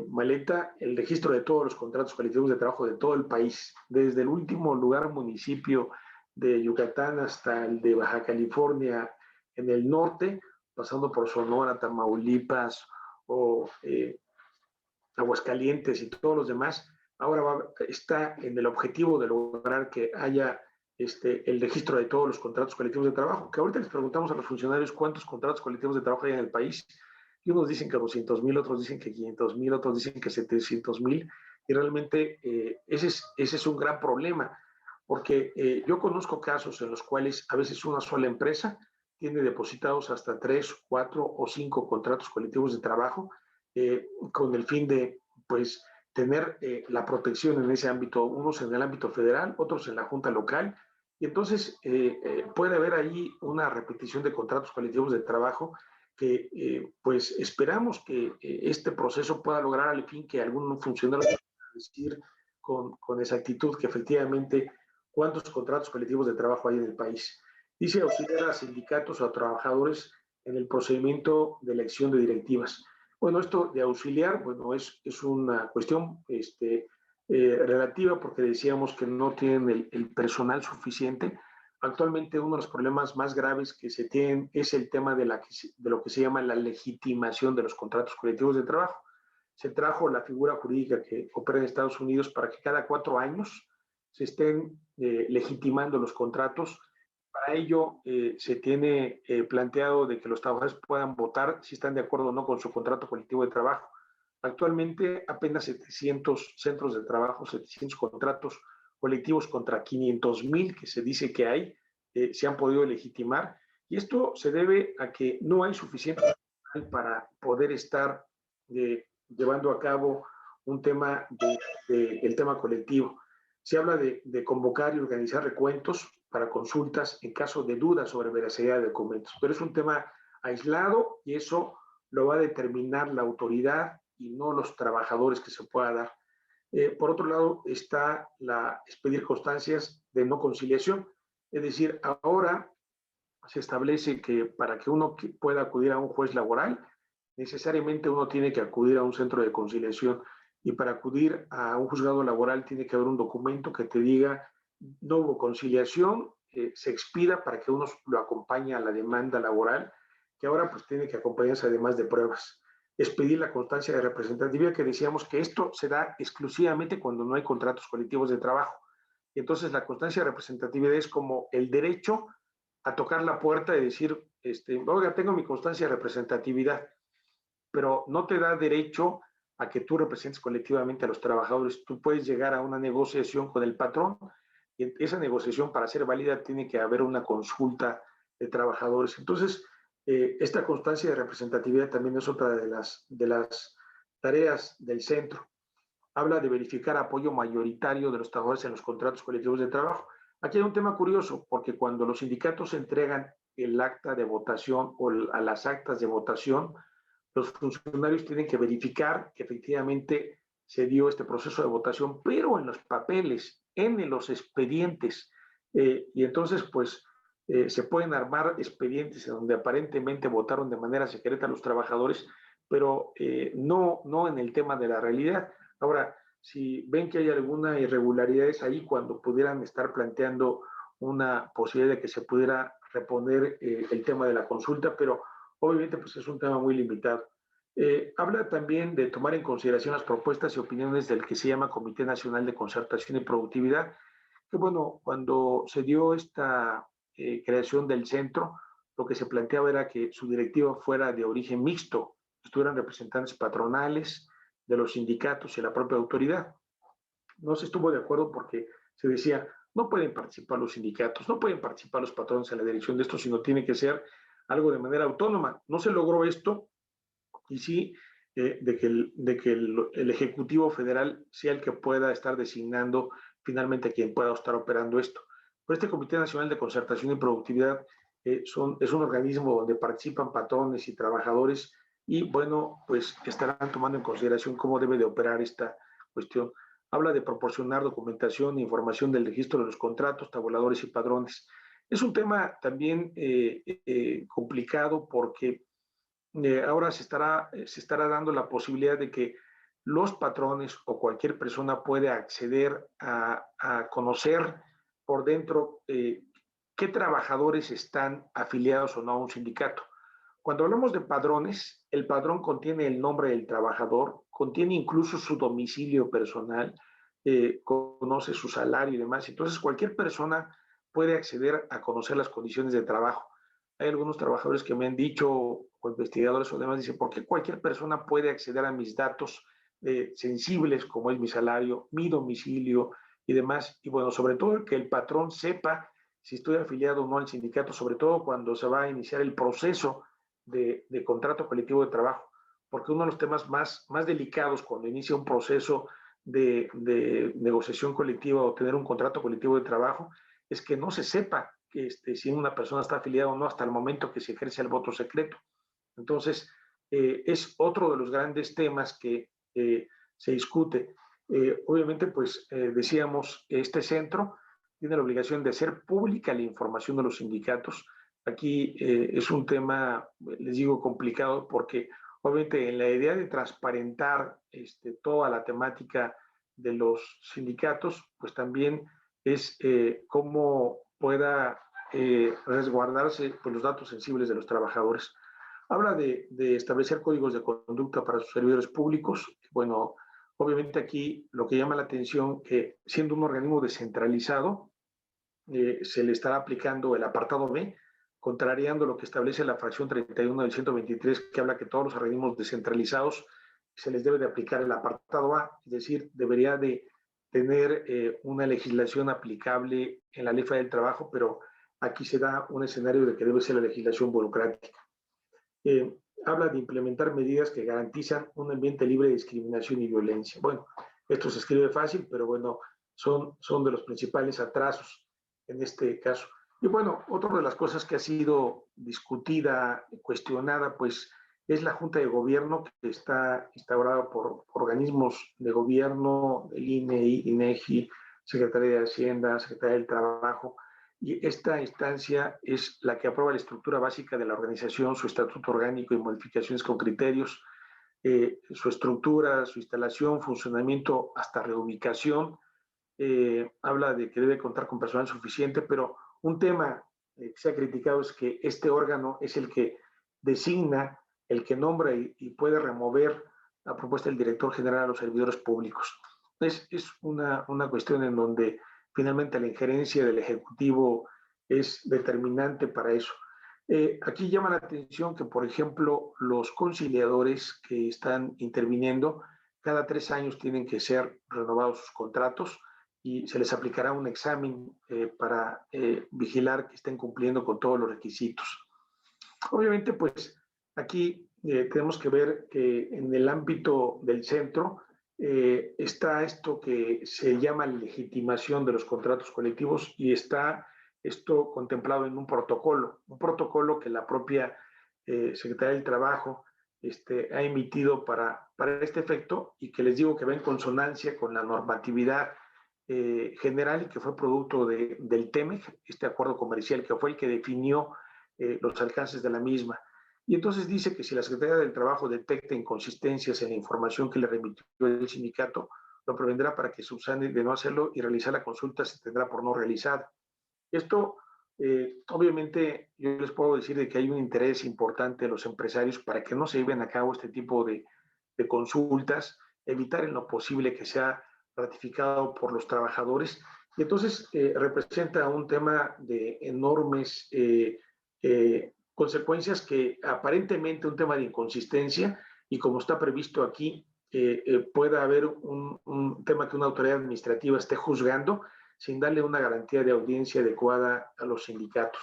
[SPEAKER 5] maleta el registro de todos los contratos colectivos de trabajo de todo el país, desde el último lugar municipio de Yucatán hasta el de Baja California en el norte, pasando por Sonora, Tamaulipas o Aguascalientes y todos los demás. Ahora está en el objetivo de lograr que haya el registro de todos los contratos colectivos de trabajo, que ahorita les preguntamos a los funcionarios cuántos contratos colectivos de trabajo hay en el país, y unos dicen que 200,000, otros dicen que 500,000, otros dicen que 700,000, y realmente ese es un gran problema, porque yo conozco casos en los cuales a veces una sola empresa tiene depositados hasta 3, 4 o 5 contratos colectivos de trabajo con el fin de, pues, tener la protección en ese ámbito, unos en el ámbito federal, otros en la junta local, y entonces puede haber ahí una repetición de contratos colectivos de trabajo que pues esperamos que este proceso pueda lograr al fin que algún funcionario pueda decir con exactitud que efectivamente cuántos contratos colectivos de trabajo hay en el país. Dice auxiliar a sindicatos o a trabajadores en el procedimiento de elección de directivas. Bueno, esto de auxiliar, bueno, es una cuestión relativa porque decíamos que no tienen el personal suficiente. Actualmente uno de los problemas más graves que se tienen es el tema de lo que se llama la legitimación de los contratos colectivos de trabajo. Se trajo la figura jurídica que opera en Estados Unidos para que cada 4 años se estén legitimando los contratos. Para ello se tiene planteado de que los trabajadores puedan votar si están de acuerdo o no con su contrato colectivo de trabajo. Actualmente apenas 700 centros de trabajo, 700 contratos colectivos contra 500,000 que se dice que hay, se han podido legitimar. Y esto se debe a que no hay suficiente personal para poder estar llevando a cabo un tema el tema colectivo. Se habla de convocar y organizar recuentos para consultas en caso de dudas sobre veracidad de documentos, pero es un tema aislado y eso lo va a determinar la autoridad y no los trabajadores que se pueda dar. Por otro lado está expedir constancias de no conciliación, es decir, ahora se establece que para que uno pueda acudir a un juez laboral, necesariamente uno tiene que acudir a un centro de conciliación, y para acudir a un juzgado laboral tiene que haber un documento que te diga no hubo conciliación, se expida para que uno lo acompañe a la demanda laboral, que ahora pues tiene que acompañarse además de pruebas. Expedir la constancia de representatividad, que decíamos que esto se da exclusivamente cuando no hay contratos colectivos de trabajo. Y entonces la constancia de representatividad es como el derecho a tocar la puerta y decir, oiga, tengo mi constancia de representatividad, pero no te da derecho a que tú representes colectivamente a los trabajadores. Tú puedes llegar a una negociación con el patrón y esa negociación, para ser válida, tiene que haber una consulta de trabajadores. Entonces, esta constancia de representatividad también es otra de las tareas del centro. Habla de verificar apoyo mayoritario de los trabajadores en los contratos colectivos de trabajo. Aquí hay un tema curioso, porque cuando los sindicatos entregan el acta de votación o a las actas de votación, los funcionarios tienen que verificar que efectivamente se dio este proceso de votación, pero en los papeles, en los expedientes. Y entonces, pues, se pueden armar expedientes en donde aparentemente votaron de manera secreta los trabajadores, pero no en el tema de la realidad. Ahora, si ven que hay alguna irregularidad, es ahí cuando pudieran estar planteando una posibilidad de que se pudiera reponer el tema de la consulta, pero obviamente pues es un tema muy limitado. Habla también de tomar en consideración las propuestas y opiniones del que se llama Comité Nacional de Concertación y Productividad, que bueno, cuando se dio esta creación del centro, lo que se planteaba era que su directiva fuera de origen mixto, estuvieran representantes patronales, de los sindicatos y la propia autoridad. No se estuvo de acuerdo porque se decía, no pueden participar los sindicatos, no pueden participar los patrones en la dirección de esto, sino tiene que ser algo de manera autónoma. No se logró esto, y sí de que el Ejecutivo Federal sea el que pueda estar designando finalmente quien pueda estar operando esto. Pero este Comité Nacional de Concertación y Productividad es un organismo donde participan patrones y trabajadores, y bueno, pues estarán tomando en consideración cómo debe de operar esta cuestión. Habla de proporcionar documentación e información del registro de los contratos, tabuladores y padrones. Es un tema también complicado porque ahora se estará dando la posibilidad de que los patrones o cualquier persona puede acceder a conocer por dentro qué trabajadores están afiliados o no a un sindicato. Cuando hablamos de padrones, el padrón contiene el nombre del trabajador, contiene incluso su domicilio personal, conoce su salario y demás. Entonces, cualquier persona puede acceder a conocer las condiciones de trabajo. Hay algunos trabajadores que me han dicho, o investigadores o demás, dicen, ¿por qué cualquier persona puede acceder a mis datos sensibles, como es mi salario, mi domicilio y demás? Y bueno, sobre todo que el patrón sepa si estoy afiliado o no al sindicato, sobre todo cuando se va a iniciar el proceso de contrato colectivo de trabajo, porque uno de los temas más delicados cuando inicia un proceso de negociación colectiva o tener un contrato colectivo de trabajo es que no se sepa si una persona está afiliada o no hasta el momento que se ejerce el voto secreto. Entonces, es otro de los grandes temas que se discute. Obviamente, pues decíamos, este centro tiene la obligación de hacer pública la información de los sindicatos. Aquí es un tema, les digo, complicado porque obviamente en la idea de transparentar toda la temática de los sindicatos, pues también es cómo pueda resguardarse pues, los datos sensibles de los trabajadores. Habla de establecer códigos de conducta para sus servidores públicos. Bueno, obviamente aquí lo que llama la atención que siendo un organismo descentralizado, se le estará aplicando el apartado B, contrariando lo que establece la fracción 31 del 123, que habla que todos los organismos descentralizados se les debe de aplicar el apartado A, es decir, debería de tener una legislación aplicable en la Ley Federal del Trabajo, pero aquí se da un escenario de que debe ser la legislación burocrática. Habla de implementar medidas que garantizan un ambiente libre de discriminación y violencia. Bueno, esto se escribe fácil, pero bueno, son de los principales atrasos en este caso. Y bueno, otra de las cosas que ha sido discutida, cuestionada, pues es la Junta de Gobierno, que está instaurada por organismos de gobierno, el INE, INEGI, Secretaría de Hacienda, Secretaría del Trabajo, y esta instancia es la que aprueba la estructura básica de la organización, su estatuto orgánico y modificaciones con criterios, su estructura, su instalación, funcionamiento, hasta reubicación. Habla de que debe contar con personal suficiente, pero un tema que se ha criticado es que este órgano es el que designa, el que nombra y puede remover a propuesta del director general a los servidores públicos. Es una cuestión en donde finalmente la injerencia del Ejecutivo es determinante para eso. Aquí llama la atención que, por ejemplo, los conciliadores que están interviniendo, cada 3 años tienen que ser renovados sus contratos y se les aplicará un examen para vigilar que estén cumpliendo con todos los requisitos. Obviamente, pues aquí tenemos que ver que en el ámbito del centro está esto que se llama legitimación de los contratos colectivos y está esto contemplado en un protocolo que la propia Secretaría del Trabajo ha emitido para este efecto y que les digo que va en consonancia con la normatividad general y que fue producto del TEMEC, este acuerdo comercial que fue el que definió los alcances de la misma. Y entonces dice que si la Secretaría del Trabajo detecta inconsistencias en la información que le remitió el sindicato, lo prevendrá para que subsane de no hacerlo y realizar la consulta se tendrá por no realizada. Esto, obviamente, yo les puedo decir de que hay un interés importante de los empresarios para que no se lleven a cabo este tipo de consultas, evitar en lo posible que sea ratificado por los trabajadores. Y entonces representa un tema de enormes consecuencias que aparentemente un tema de inconsistencia y como está previsto aquí, pueda haber un tema que una autoridad administrativa esté juzgando sin darle una garantía de audiencia adecuada a los sindicatos.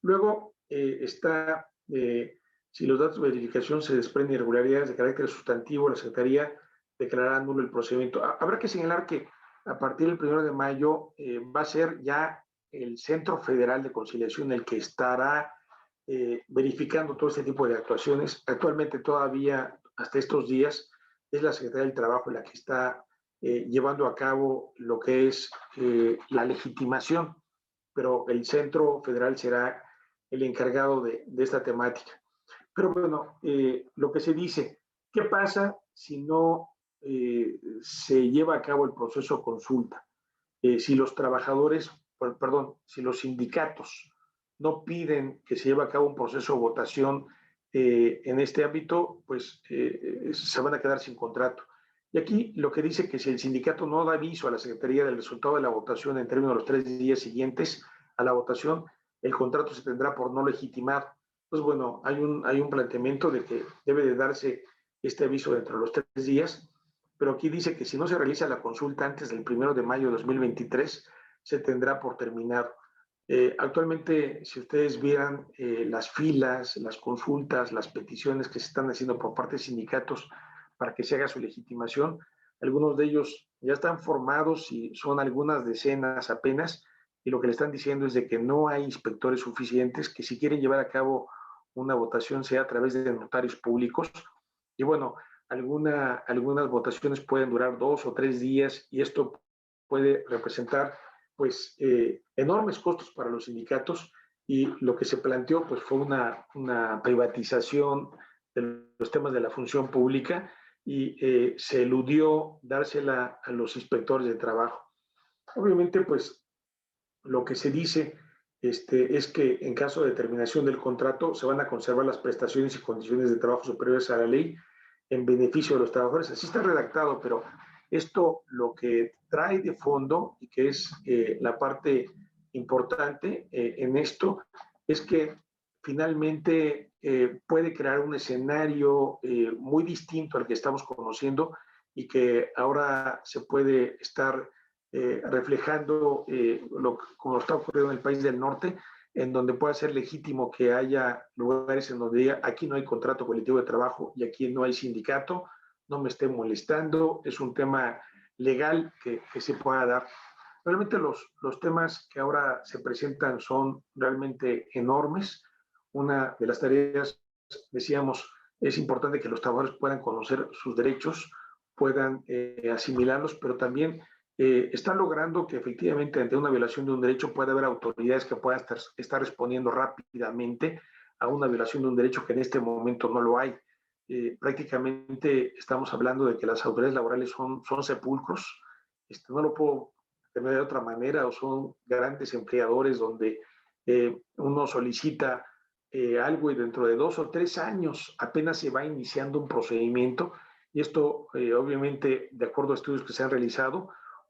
[SPEAKER 5] Luego está, si los datos de verificación se desprenden irregularidades de carácter sustantivo, la Secretaría declarará nulo el procedimiento. Habrá que señalar que a partir del 1 de mayo va a ser ya el Centro Federal de Conciliación el que estará verificando todo este tipo de actuaciones. Actualmente todavía, hasta estos días, es la Secretaría del Trabajo la que está llevando a cabo lo que es la legitimación, pero el Centro Federal será el encargado de esta temática. Pero bueno, lo que se dice, ¿qué pasa si no se lleva a cabo el proceso de consulta? Si los trabajadores, si los sindicatos no piden que se lleve a cabo un proceso de votación en este ámbito, pues se van a quedar sin contrato. Y aquí lo que dice que si el sindicato no da aviso a la Secretaría del resultado de la votación en términos de los 3 días siguientes a la votación, el contrato se tendrá por no legitimar. Pues bueno, hay un planteamiento de que debe de darse este aviso dentro de los 3 días, pero aquí dice que si no se realiza la consulta antes del 1 de mayo de 2023, se tendrá por terminado. Actualmente, si ustedes vieran las filas, las consultas, las peticiones que se están haciendo por parte de sindicatos para que se haga su legitimación, algunos de ellos ya están formados y son algunas decenas apenas, y lo que le están diciendo es de que no hay inspectores suficientes, que si quieren llevar a cabo una votación sea a través de notarios públicos. Y bueno, algunas votaciones pueden durar 2 o 3 días y esto puede representar pues enormes costos para los sindicatos, y lo que se planteó pues fue una privatización de los temas de la función pública, y se eludió dársela a los inspectores de trabajo. Obviamente, pues lo que se dice es que en caso de terminación del contrato se van a conservar las prestaciones y condiciones de trabajo superiores a la ley en beneficio de los trabajadores. Así está redactado, pero esto lo que trae de fondo y que es la parte importante en esto es que finalmente puede crear un escenario muy distinto al que estamos conociendo y que ahora se puede estar reflejando como está ocurriendo en el país del norte, en donde pueda ser legítimo que haya lugares en donde diga, aquí no hay contrato colectivo de trabajo y aquí no hay sindicato, no me esté molestando, es un tema legal que se pueda dar. Realmente los temas que ahora se presentan son realmente enormes. Una de las tareas, decíamos, es importante que los trabajadores puedan conocer sus derechos, puedan asimilarlos, pero también está logrando que efectivamente ante una violación de un derecho pueda haber autoridades que puedan estar respondiendo rápidamente a una violación de un derecho que en este momento no lo hay. Prácticamente estamos hablando de que las autoridades laborales son sepulcros, no lo puedo tener de otra manera, o son grandes empleadores donde uno solicita algo y dentro de 2 o 3 años apenas se va iniciando un procedimiento, y esto obviamente de acuerdo a estudios que se han realizado,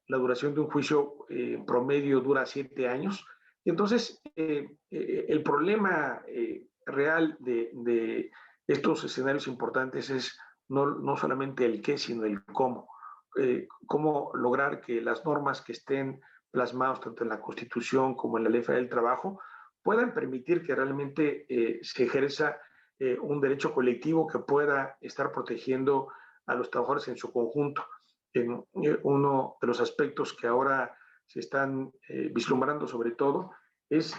[SPEAKER 5] la duración de un juicio en promedio dura 7 años. Y entonces, el problema real de estos escenarios importantes es no solamente el qué, sino el cómo. Cómo lograr que las normas que estén plasmadas tanto en la Constitución como en la Ley Federal del Trabajo puedan permitir que realmente se ejerza un derecho colectivo que pueda estar protegiendo a los trabajadores en su conjunto. Uno de los aspectos que ahora se están vislumbrando sobre todo es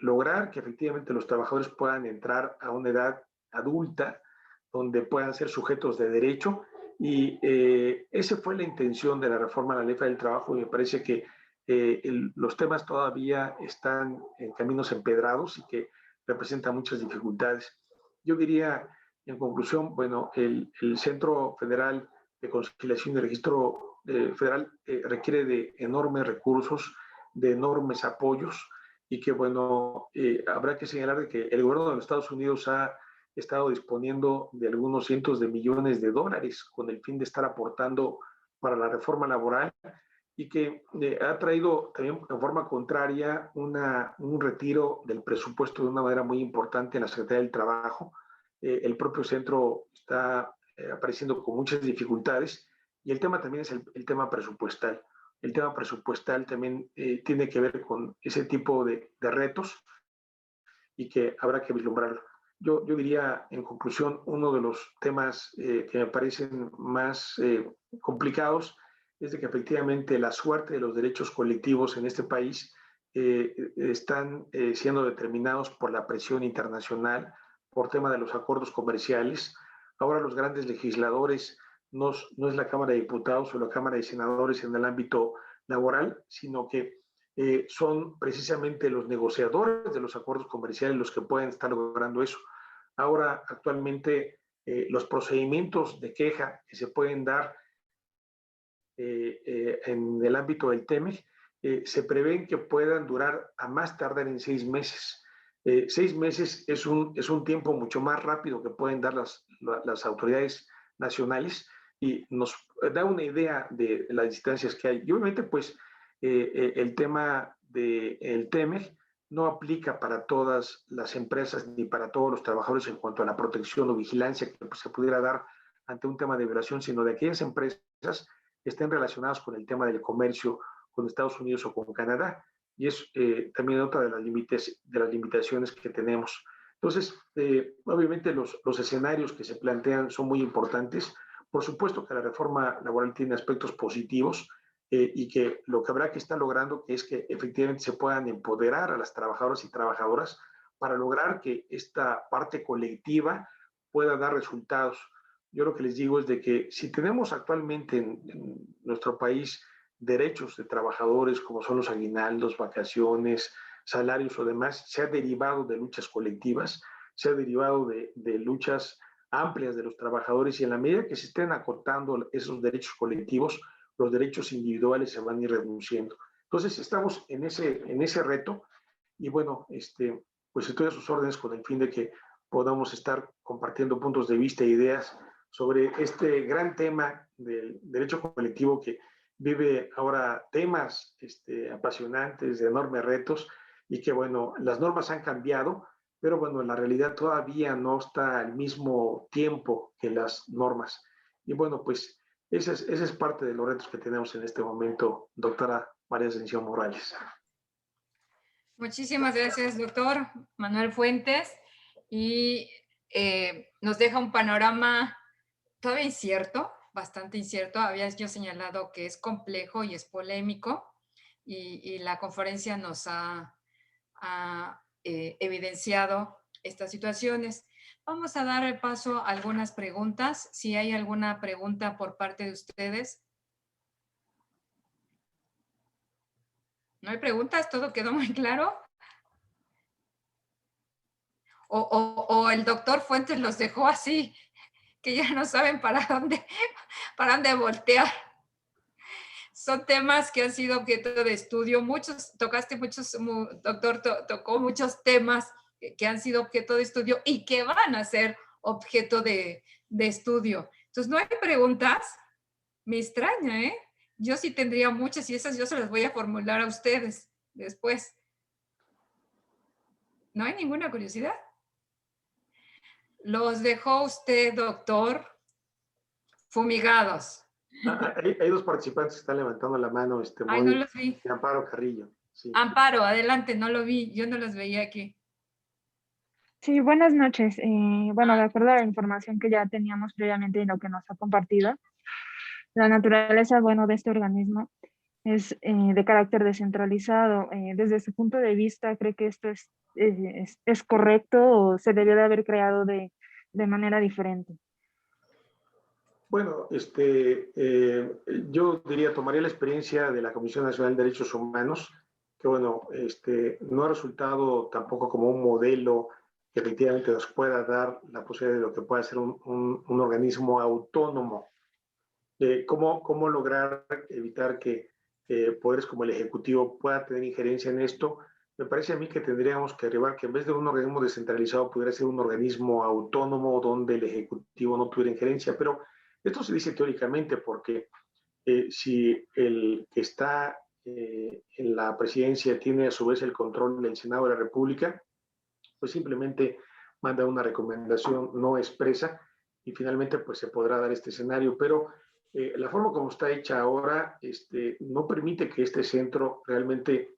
[SPEAKER 5] lograr que efectivamente los trabajadores puedan entrar a una edad adulta donde puedan ser sujetos de derecho, y esa fue la intención de la reforma a la Ley Federal del Trabajo, y me parece que los temas todavía están en caminos empedrados y que representan muchas dificultades. Yo diría, en conclusión, bueno, el Centro Federal de Conciliación y Registro Federal requiere de enormes recursos, de enormes apoyos, y que, bueno, habrá que señalar de que el gobierno de los Estados Unidos ha estado disponiendo de algunos cientos de millones de dólares con el fin de estar aportando para la reforma laboral, y que ha traído también en forma contraria un retiro del presupuesto de una manera muy importante en la Secretaría del Trabajo. El propio centro está apareciendo con muchas dificultades, y el tema también es el tema presupuestal. El tema presupuestal también tiene que ver con ese tipo de retos y que habrá que vislumbrarlo. Yo diría, en conclusión, uno de los temas que me parecen más complicados es de que efectivamente la suerte de los derechos colectivos en este país están siendo determinados por la presión internacional, por tema de los acuerdos comerciales. Ahora los grandes legisladores no es la Cámara de Diputados o la Cámara de Senadores en el ámbito laboral, sino que son precisamente los negociadores de los acuerdos comerciales los que pueden estar logrando eso. Ahora, actualmente, los procedimientos de queja que se pueden dar en el ámbito del TEMEC se prevén que puedan durar a más tardar en 6 meses. 6 meses es un tiempo mucho más rápido que pueden dar las autoridades nacionales, y nos da una idea de las distancias que hay. Y obviamente, pues, el tema del TEMEC no aplica para todas las empresas ni para todos los trabajadores en cuanto a la protección o vigilancia que se pudiera dar ante un tema de violación, sino de aquellas empresas que estén relacionadas con el tema del comercio con Estados Unidos o con Canadá. Y es también otra de las limitaciones que tenemos. Entonces, obviamente los escenarios que se plantean son muy importantes. Por supuesto que la reforma laboral tiene aspectos positivos, y que lo que habrá que estar logrando es que efectivamente se puedan empoderar a las trabajadoras y trabajadoras para lograr que esta parte colectiva pueda dar resultados. Yo lo que les digo es de que si tenemos actualmente en nuestro país derechos de trabajadores como son los aguinaldos, vacaciones, salarios o demás, se ha derivado de luchas colectivas, se ha derivado de luchas amplias de los trabajadores, y en la medida que se estén acotando esos derechos colectivos, los derechos individuales se van a ir reduciendo. Entonces estamos en ese reto, y bueno, pues estoy a sus órdenes con el fin de que podamos estar compartiendo puntos de vista e ideas sobre este gran tema del derecho colectivo, que vive ahora temas apasionantes, de enormes retos, y que bueno, las normas han cambiado, pero bueno, la realidad todavía no está al mismo tiempo que las normas. Y bueno, pues esa es parte de los retos que tenemos en este momento, doctora María Ascensión Morales.
[SPEAKER 4] Muchísimas gracias, doctor Manuel Fuentes. Y nos deja un panorama todavía incierto, bastante incierto. Había yo señalado que es complejo y es polémico, y la conferencia nos ha evidenciado estas situaciones. Vamos a dar paso a algunas preguntas. Si hay alguna pregunta por parte de ustedes. ¿No hay preguntas? ¿Todo quedó muy claro? O el doctor Fuentes los dejó así, que ya no saben para dónde voltear. Son temas que han sido objeto de estudio. Doctor, tocó muchos temas que han sido objeto de estudio y que van a ser objeto de estudio. Entonces, ¿no hay preguntas? Me extraña, ¿eh? Yo sí tendría muchas, y esas yo se las voy a formular a ustedes después. ¿No hay ninguna curiosidad? Los dejó usted, doctor, fumigados.
[SPEAKER 5] Hay dos participantes que están levantando la mano,
[SPEAKER 4] Ay, no los vi.
[SPEAKER 5] Amparo Carrillo. Sí.
[SPEAKER 4] Amparo, adelante, no lo vi, yo no los veía aquí.
[SPEAKER 6] Sí, buenas noches. Bueno, de acuerdo a la información que ya teníamos previamente y lo que nos ha compartido, la naturaleza, bueno, de este organismo es de carácter descentralizado. Desde su punto de vista, ¿cree que esto es correcto o se debió de haber creado de manera diferente?
[SPEAKER 5] Bueno, yo diría, tomaría la experiencia de la Comisión Nacional de Derechos Humanos, que bueno, no ha resultado tampoco como un modelo que efectivamente nos pueda dar la posibilidad de lo que pueda ser un organismo autónomo. ¿Cómo lograr evitar que poderes como el Ejecutivo puedan tener injerencia en esto? Me parece a mí que tendríamos que arribar que en vez de un organismo descentralizado pudiera ser un organismo autónomo donde el Ejecutivo no tuviera injerencia, pero esto se dice teóricamente porque si el que está en la presidencia tiene a su vez el control del Senado de la República, pues simplemente manda una recomendación no expresa y finalmente pues se podrá dar este escenario, pero la forma como está hecha ahora no permite que este centro realmente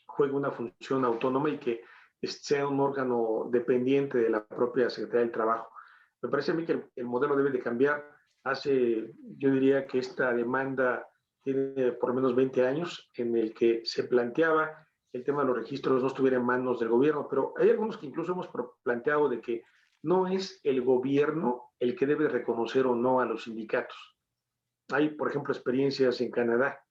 [SPEAKER 5] juegue una función autónoma y que sea un órgano dependiente de la propia Secretaría del Trabajo. Me parece a mí que el modelo debe de cambiar. Yo diría que esta demanda tiene por lo menos 20 años en el que se planteaba el tema de los registros no estuviera en manos del gobierno, pero hay algunos que incluso hemos planteado de que no es el gobierno el que debe reconocer o no a los sindicatos. Hay, por ejemplo, experiencias en Canadá,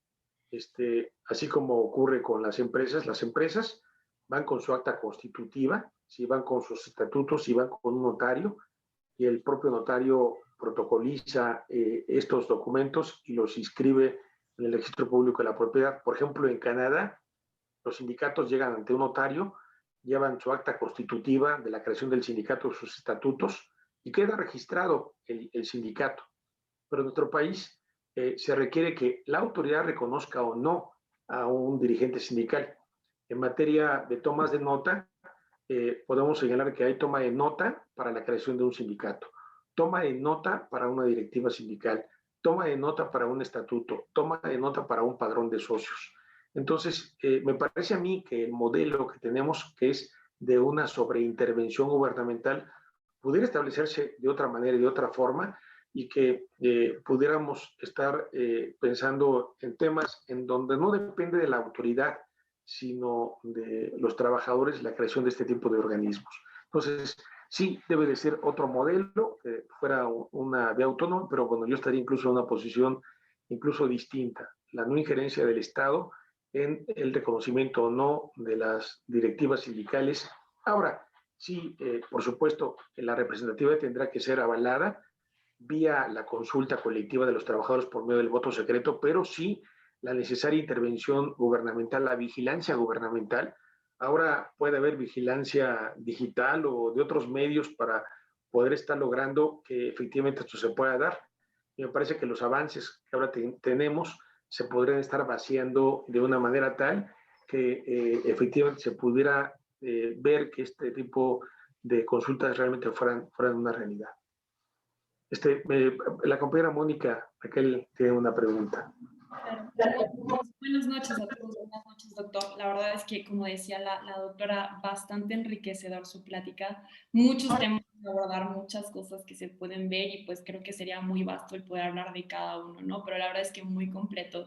[SPEAKER 5] así como ocurre con las empresas van con su acta constitutiva, si van con sus estatutos, si van con un notario, y el propio notario protocoliza estos documentos y los inscribe en el registro público de la propiedad. Por ejemplo, en Canadá, los sindicatos llegan ante un notario, llevan su acta constitutiva de la creación del sindicato, sus estatutos, y queda registrado el sindicato. Pero en nuestro país se requiere que la autoridad reconozca o no a un dirigente sindical. En materia de tomas de nota, podemos señalar que hay toma de nota para la creación de un sindicato, toma de nota para una directiva sindical, toma de nota para un estatuto, toma de nota para un padrón de socios. Entonces, me parece a mí que el modelo que tenemos, que es de una sobreintervención gubernamental, pudiera establecerse de otra manera y de otra forma, y que pudiéramos estar pensando en temas en donde no depende de la autoridad, sino de los trabajadores y la creación de este tipo de organismos. Entonces, sí, debe de ser otro modelo, que fuera una vía autónoma, pero bueno, yo estaría incluso en una posición incluso distinta, la no injerencia del Estado en el reconocimiento o no de las directivas sindicales. Ahora, Sí, por supuesto, la representatividad tendrá que ser avalada vía la consulta colectiva de los trabajadores por medio del voto secreto, pero sí la necesaria intervención gubernamental, la vigilancia gubernamental. Ahora puede haber vigilancia digital o de otros medios para poder estar logrando que efectivamente esto se pueda dar. Y me parece que los avances que ahora tenemos se podrían estar vaciando de una manera tal que efectivamente se pudiera ver que este tipo de consultas realmente fueran una realidad. La compañera Mónica, Raquel, tiene una pregunta.
[SPEAKER 7] Claro. Buenas noches a todos, buenas noches, doctor. La verdad es que, como decía la doctora, bastante enriquecedor su plática. Muchos temas que abordar, muchas cosas que se pueden ver y pues creo que sería muy vasto el poder hablar de cada uno, ¿no? Pero la verdad es que muy completo.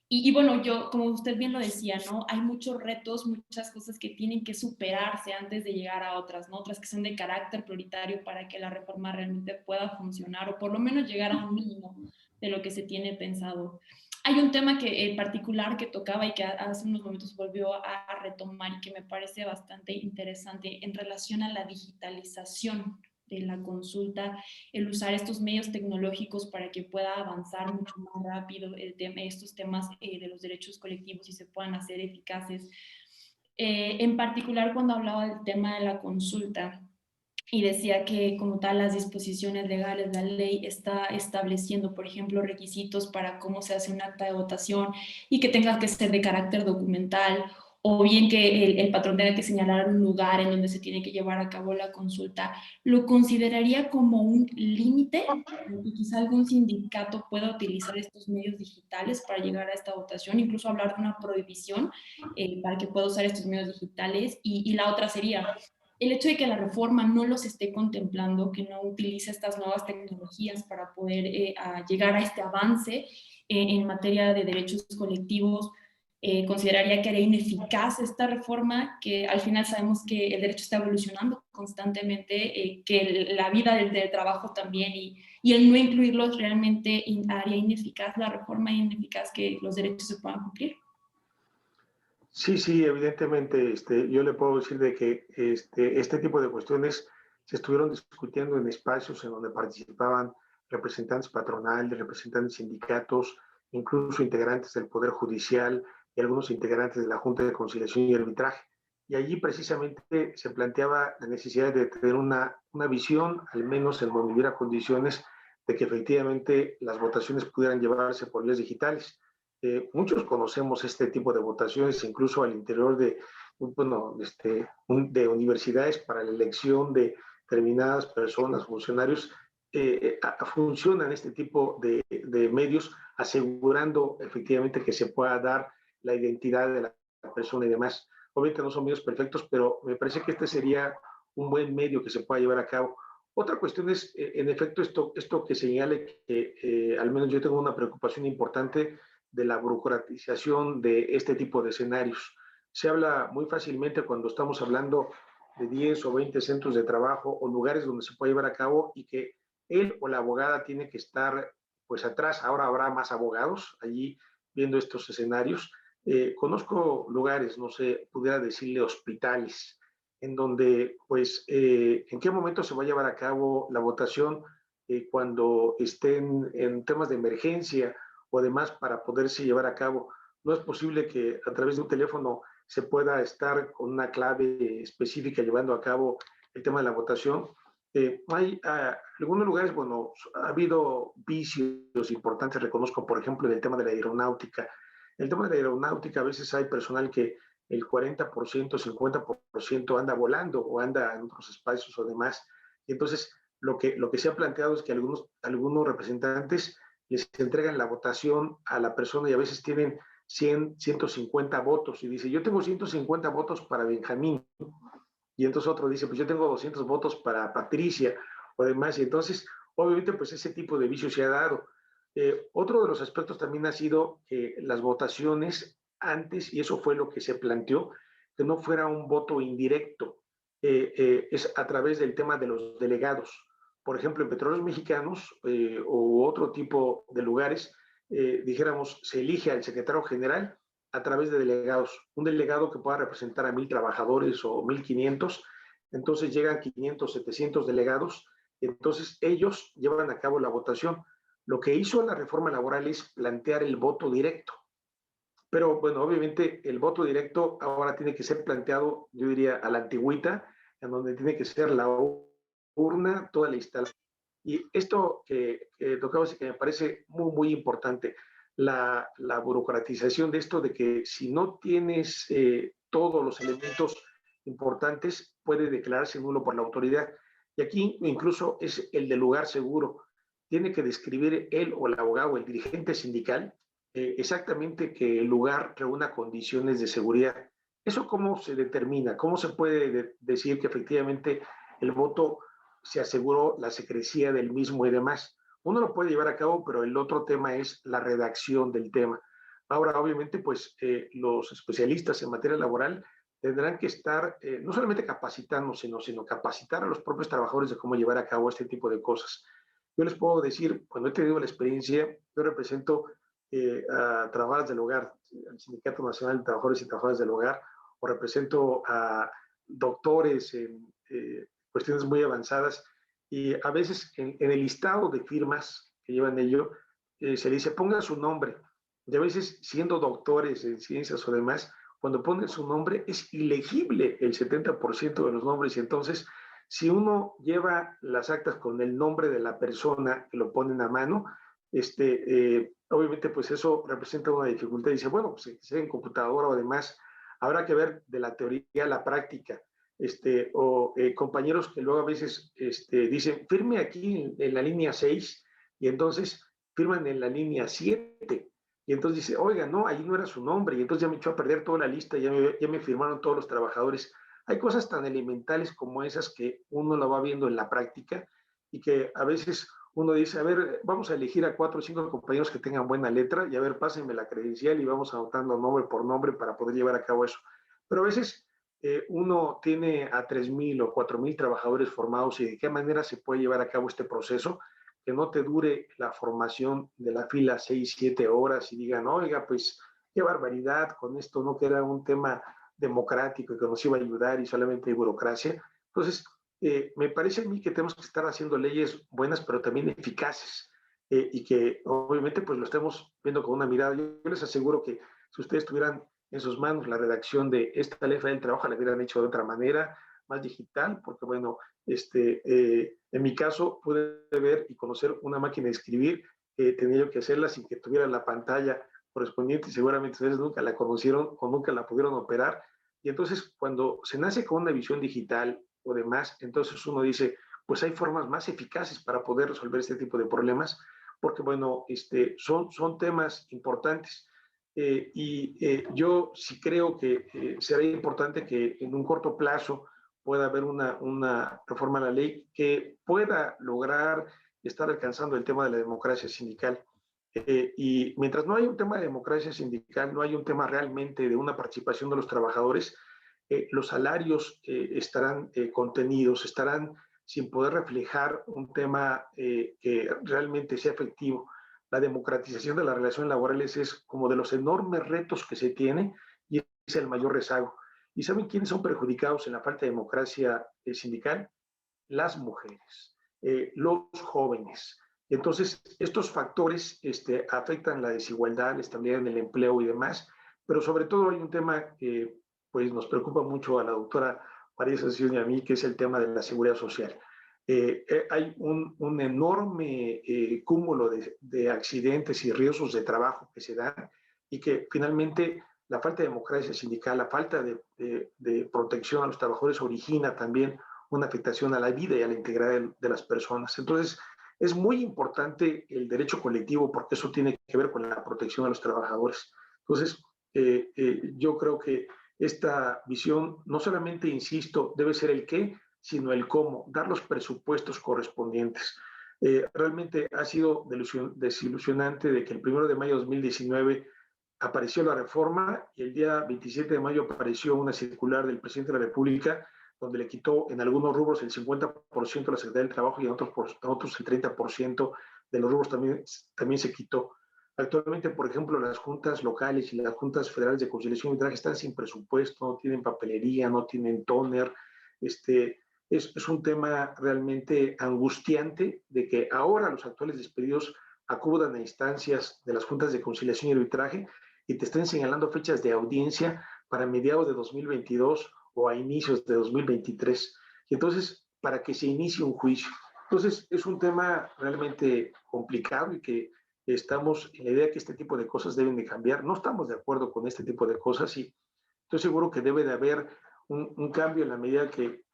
[SPEAKER 7] Y bueno, yo, como usted bien lo decía, ¿no? Hay muchos retos, muchas cosas que tienen que superarse antes de llegar a otras, ¿no? Otras que son de carácter prioritario para que la reforma realmente pueda funcionar o por lo menos llegar a un mínimo de lo que se tiene pensado. Hay un tema que, particular que tocaba y que hace unos momentos volvió a retomar y que me parece bastante interesante en relación a la digitalización de la consulta, el usar estos medios tecnológicos para que pueda avanzar mucho más rápido estos temas de los derechos colectivos y se puedan hacer eficaces. En particular, cuando hablaba del tema de la consulta, y decía que como tal las disposiciones legales, la ley está estableciendo, por ejemplo, requisitos para cómo se hace un acta de votación y que tenga que ser de carácter documental, o bien que el patrón tenga que señalar un lugar en donde se tiene que llevar a cabo la consulta. ¿Lo consideraría como un límite? Que quizá algún sindicato pueda utilizar estos medios digitales para llegar a esta votación, incluso hablar de una prohibición para que pueda usar estos medios digitales. Y la otra sería el hecho de que la reforma no los esté contemplando, que no utilice estas nuevas tecnologías para poder llegar a este avance en materia de derechos colectivos, consideraría que haría ineficaz esta reforma, que al final sabemos que el derecho está evolucionando constantemente, que la vida del trabajo también, y el no incluirlos realmente haría ineficaz la reforma, ineficaz que los derechos se puedan cumplir.
[SPEAKER 5] Sí, evidentemente, yo le puedo decir de que este tipo de cuestiones se estuvieron discutiendo en espacios en donde participaban representantes patronales, representantes sindicatos, incluso integrantes del Poder Judicial y algunos integrantes de la Junta de Conciliación y Arbitraje. Y allí precisamente se planteaba la necesidad de tener una visión, al menos en donde hubiera condiciones de que efectivamente las votaciones pudieran llevarse por vías digitales. Muchos conocemos este tipo de votaciones, incluso al interior de, de universidades para la elección de determinadas personas, funcionarios, funcionan este tipo de medios asegurando efectivamente que se pueda dar la identidad de la persona y demás. Obviamente no son medios perfectos, pero me parece que este sería un buen medio que se pueda llevar a cabo. Otra cuestión es, en efecto, esto que señale que al menos yo tengo una preocupación importante de la burocratización de este tipo de escenarios. Se habla muy fácilmente cuando estamos hablando de 10 o 20 centros de trabajo o lugares donde se puede llevar a cabo y que él o la abogada tiene que estar pues atrás. Ahora habrá más abogados allí viendo estos escenarios. Conozco lugares, no sé, pudiera decirle hospitales, en donde pues en qué momento se va a llevar a cabo la votación cuando estén en temas de emergencia o demás para poderse llevar a cabo. No es posible que a través de un teléfono se pueda estar con una clave específica llevando a cabo el tema de la votación. Hay algunos lugares, bueno, ha habido vicios importantes, reconozco, por ejemplo, en el tema de la aeronáutica. En el tema de la aeronáutica a veces hay personal que el 40%, 50% anda volando o anda en otros espacios o demás. Y entonces, lo que se ha planteado es que algunos representantes les entregan la votación a la persona y a veces tienen 100, 150 votos y dice, yo tengo 150 votos para Benjamín. Y entonces otro dice, pues yo tengo 200 votos para Patricia o demás. Y entonces, obviamente, pues ese tipo de vicio se ha dado. Otro de los aspectos también ha sido que las votaciones antes, y eso fue lo que se planteó, que no fuera un voto indirecto, es a través del tema de los delegados. Por ejemplo, en Petróleos Mexicanos o otro tipo de lugares, dijéramos, se elige al secretario general a través de delegados. Un delegado que pueda representar a 1,000 trabajadores o 1,500 entonces llegan 500, 700 delegados, entonces ellos llevan a cabo la votación. Lo que hizo la reforma laboral es plantear el voto directo. Pero bueno, obviamente el voto directo ahora tiene que ser planteado, yo diría, a la antigüita, en donde tiene que ser la urna, toda la instalación. Y esto que tocaba, que me parece muy, muy importante, la burocratización de esto, de que si no tienes todos los elementos importantes, puede declararse nulo por la autoridad. Y aquí incluso es el del lugar seguro. Tiene que describir él o el abogado o el dirigente sindical exactamente que el lugar reúna condiciones de seguridad. ¿Eso cómo se determina? ¿Cómo se puede decir que efectivamente el voto se aseguró la secrecía del mismo y demás? Uno lo puede llevar a cabo, pero el otro tema es la redacción del tema. Ahora, obviamente, pues los especialistas en materia laboral tendrán que estar no solamente capacitando, sino capacitar a los propios trabajadores de cómo llevar a cabo este tipo de cosas. Yo les puedo decir, cuando he tenido la experiencia, yo represento a trabajadores del hogar, al Sindicato Nacional de Trabajadores y Trabajadoras del Hogar, o represento a doctores en cuestiones muy avanzadas, y a veces en el listado de firmas que llevan ello, se dice pongan su nombre, y a veces siendo doctores en ciencias o demás, cuando ponen su nombre es ilegible el 70% de los nombres, y entonces si uno lleva las actas con el nombre de la persona que lo ponen a mano, obviamente pues eso representa una dificultad. Dice, bueno, pues si sea en computadora o demás, habrá que ver de la teoría a la práctica. Compañeros que luego a veces dicen, firme aquí en la línea 6 y entonces firman en la línea 7. Y entonces dice, oiga, no, ahí no era su nombre. Y entonces ya me echó a perder toda la lista, ya me firmaron todos los trabajadores. Hay cosas tan elementales como esas que uno lo va viendo en la práctica y que a veces uno dice, a ver, vamos a elegir a 4 o 5 compañeros que tengan buena letra y a ver, pásenme la credencial y vamos anotando nombre por nombre para poder llevar a cabo eso. Pero a veces uno tiene a 3,000 o 4,000 trabajadores formados y de qué manera se puede llevar a cabo este proceso, que no te dure la formación de la fila 6, 7 horas y digan, oiga, pues qué barbaridad, con esto no queda un tema democrático y que nos iba a ayudar y solamente hay burocracia. Entonces, me parece a mí que tenemos que estar haciendo leyes buenas, pero también eficaces, y que obviamente pues lo estemos viendo con una mirada. Yo les aseguro que si ustedes tuvieran en sus manos la redacción de esta ley federal del trabajo, la hubieran hecho de otra manera, más digital, porque bueno, en mi caso pude ver y conocer una máquina de escribir, tenía yo que hacerla sin que tuviera la pantalla correspondiente y seguramente ustedes nunca la conocieron o nunca la pudieron operar. Y entonces cuando se nace con una visión digital o demás, entonces uno dice, pues hay formas más eficaces para poder resolver este tipo de problemas, porque bueno, son temas importantes. Yo sí creo que será importante que en un corto plazo pueda haber una reforma a la ley que pueda lograr estar alcanzando el tema de la democracia sindical. Y mientras no haya un tema de democracia sindical, no hay un tema realmente de una participación de los trabajadores, los salarios estarán contenidos, estarán sin poder reflejar un tema que realmente sea efectivo. La democratización de las relaciones laborales es como de los enormes retos que se tiene y es el mayor rezago. ¿Y saben quiénes son perjudicados en la falta de democracia sindical? Las mujeres, los jóvenes. Entonces, estos factores afectan la desigualdad, la estabilidad en el empleo y demás, pero sobre todo hay un tema que pues, nos preocupa mucho a la doctora María Ascensión y a mí, que es el tema de la seguridad social. Hay un enorme cúmulo de accidentes y riesgos de trabajo que se dan y que finalmente la falta de democracia sindical, la falta de protección a los trabajadores origina también una afectación a la vida y a la integridad de las personas. Entonces, es muy importante el derecho colectivo porque eso tiene que ver con la protección a los trabajadores. Entonces, yo creo que esta visión no solamente, insisto, debe ser el qué, sino el cómo, dar los presupuestos correspondientes. Realmente ha sido desilusionante de que el 1 de mayo de 2019 apareció la reforma y el día 27 de mayo apareció una circular del presidente de la República donde le quitó en algunos rubros el 50% de la Secretaría del Trabajo y en otros el 30% de los rubros también se quitó. Actualmente, por ejemplo, las juntas locales y las juntas federales de conciliación y arbitraje están sin presupuesto, no tienen papelería, no tienen tóner, Es un tema realmente angustiante de que ahora los actuales despedidos acudan a instancias de las juntas de conciliación y arbitraje y te estén señalando fechas de audiencia para mediados de 2022 o a inicios de 2023. Y entonces, para que se inicie un juicio. Entonces, es un tema realmente complicado y que estamos en la idea que este tipo de cosas deben de cambiar. No estamos de acuerdo con este tipo de cosas y estoy seguro que debe de haber un cambio en la medida que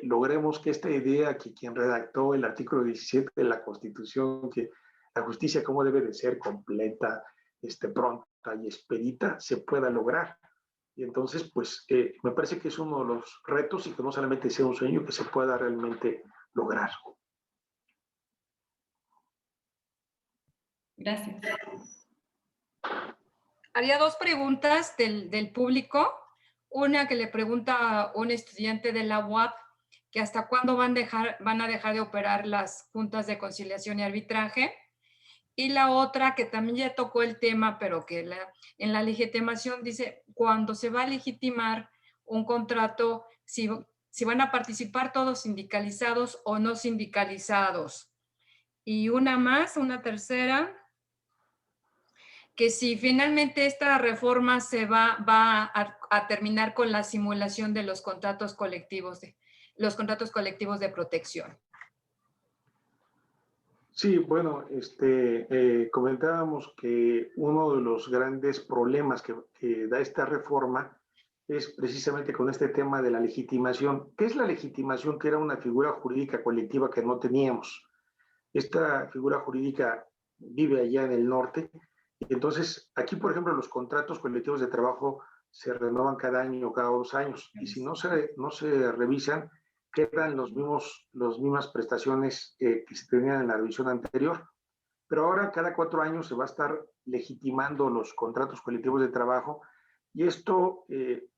[SPEAKER 5] logremos que esta idea que quien redactó el artículo 17 de la Constitución, que la justicia cómo debe de ser completa, pronta y expedita, se pueda lograr. Y entonces, pues, me parece que es uno de los retos y que no solamente sea un sueño, que se pueda realmente lograr.
[SPEAKER 7] Gracias.
[SPEAKER 4] Haría dos preguntas del público. Una que le pregunta a un estudiante de la UAP que hasta cuándo van a dejar de operar las juntas de conciliación y arbitraje. Y la otra que también ya tocó el tema, pero que en la legitimación dice, cuando se va a legitimar un contrato, si van a participar todos sindicalizados o no sindicalizados. Y una tercera, que si finalmente esta reforma se va a terminar con la simulación de los contratos colectivos de protección.
[SPEAKER 5] Sí, bueno, comentábamos que uno de los grandes problemas que da esta reforma es precisamente con este tema de la legitimación. ¿Qué es la legitimación? Que era una figura jurídica colectiva que no teníamos. Esta figura jurídica vive allá en el norte. Y entonces, aquí, por ejemplo, los contratos colectivos de trabajo se renovan cada año o cada 2 años. Y si no se revisan, quedan las mismas prestaciones que se tenían en la revisión anterior. Pero ahora, cada 4 años, se va a estar legitimando los contratos colectivos de trabajo. Y esto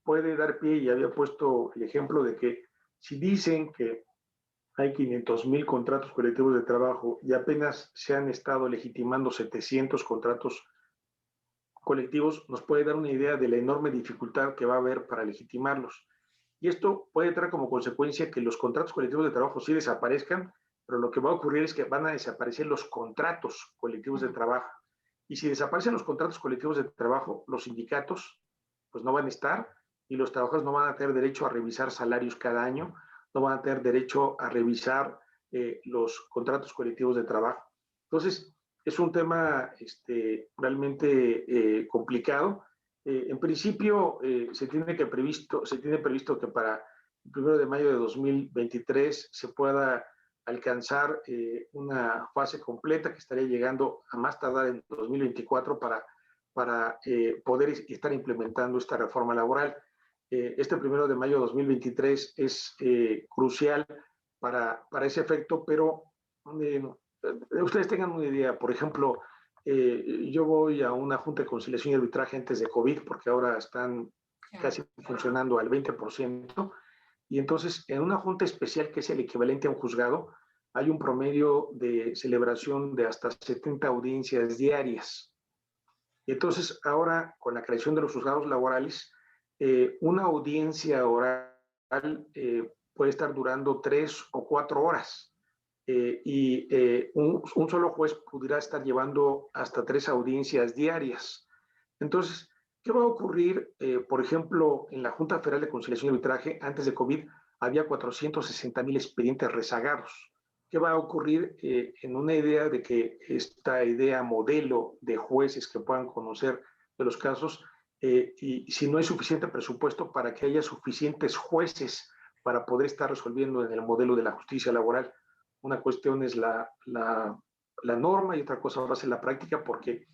[SPEAKER 5] puede dar pie, y había puesto el ejemplo de que si dicen que hay 500,000 contratos colectivos de trabajo y apenas se han estado legitimando 700 contratos colectivos, nos puede dar una idea de la enorme dificultad que va a haber para legitimarlos. Y esto puede traer como consecuencia que los contratos colectivos de trabajo sí desaparezcan, pero lo que va a ocurrir es que van a desaparecer los contratos colectivos de trabajo. Y si desaparecen los contratos colectivos de trabajo, los sindicatos pues no van a estar y los trabajadores no van a tener derecho a revisar salarios cada año, no van a tener derecho a revisar los contratos colectivos de trabajo. Entonces, es un tema realmente complicado. En principio, se tiene previsto que para el 1 de mayo de 2023 se pueda alcanzar una fase completa que estaría llegando a más tardar en 2024 para poder estar implementando esta reforma laboral. Este 1 de mayo de 2023 es crucial para ese efecto, pero ustedes tengan una idea. Por ejemplo, yo voy a una junta de conciliación y arbitraje antes de COVID, porque ahora están casi funcionando al 20%, y entonces en una junta especial, que es el equivalente a un juzgado, hay un promedio de celebración de hasta 70 audiencias diarias. Y entonces ahora, con la creación de los juzgados laborales, una audiencia oral puede estar durando 3 o 4 horas. Un solo juez pudiera estar llevando hasta 3 audiencias diarias. Entonces, ¿qué va a ocurrir? Por ejemplo, en la Junta Federal de Conciliación y Arbitraje, antes de COVID, había 460,000 expedientes rezagados. ¿Qué va a ocurrir en una idea de que esta idea modelo de jueces que puedan conocer de los casos, y si no hay suficiente presupuesto para que haya suficientes jueces para poder estar resolviendo en el modelo de la justicia laboral? Una cuestión es la norma y otra cosa va a ser la práctica, porque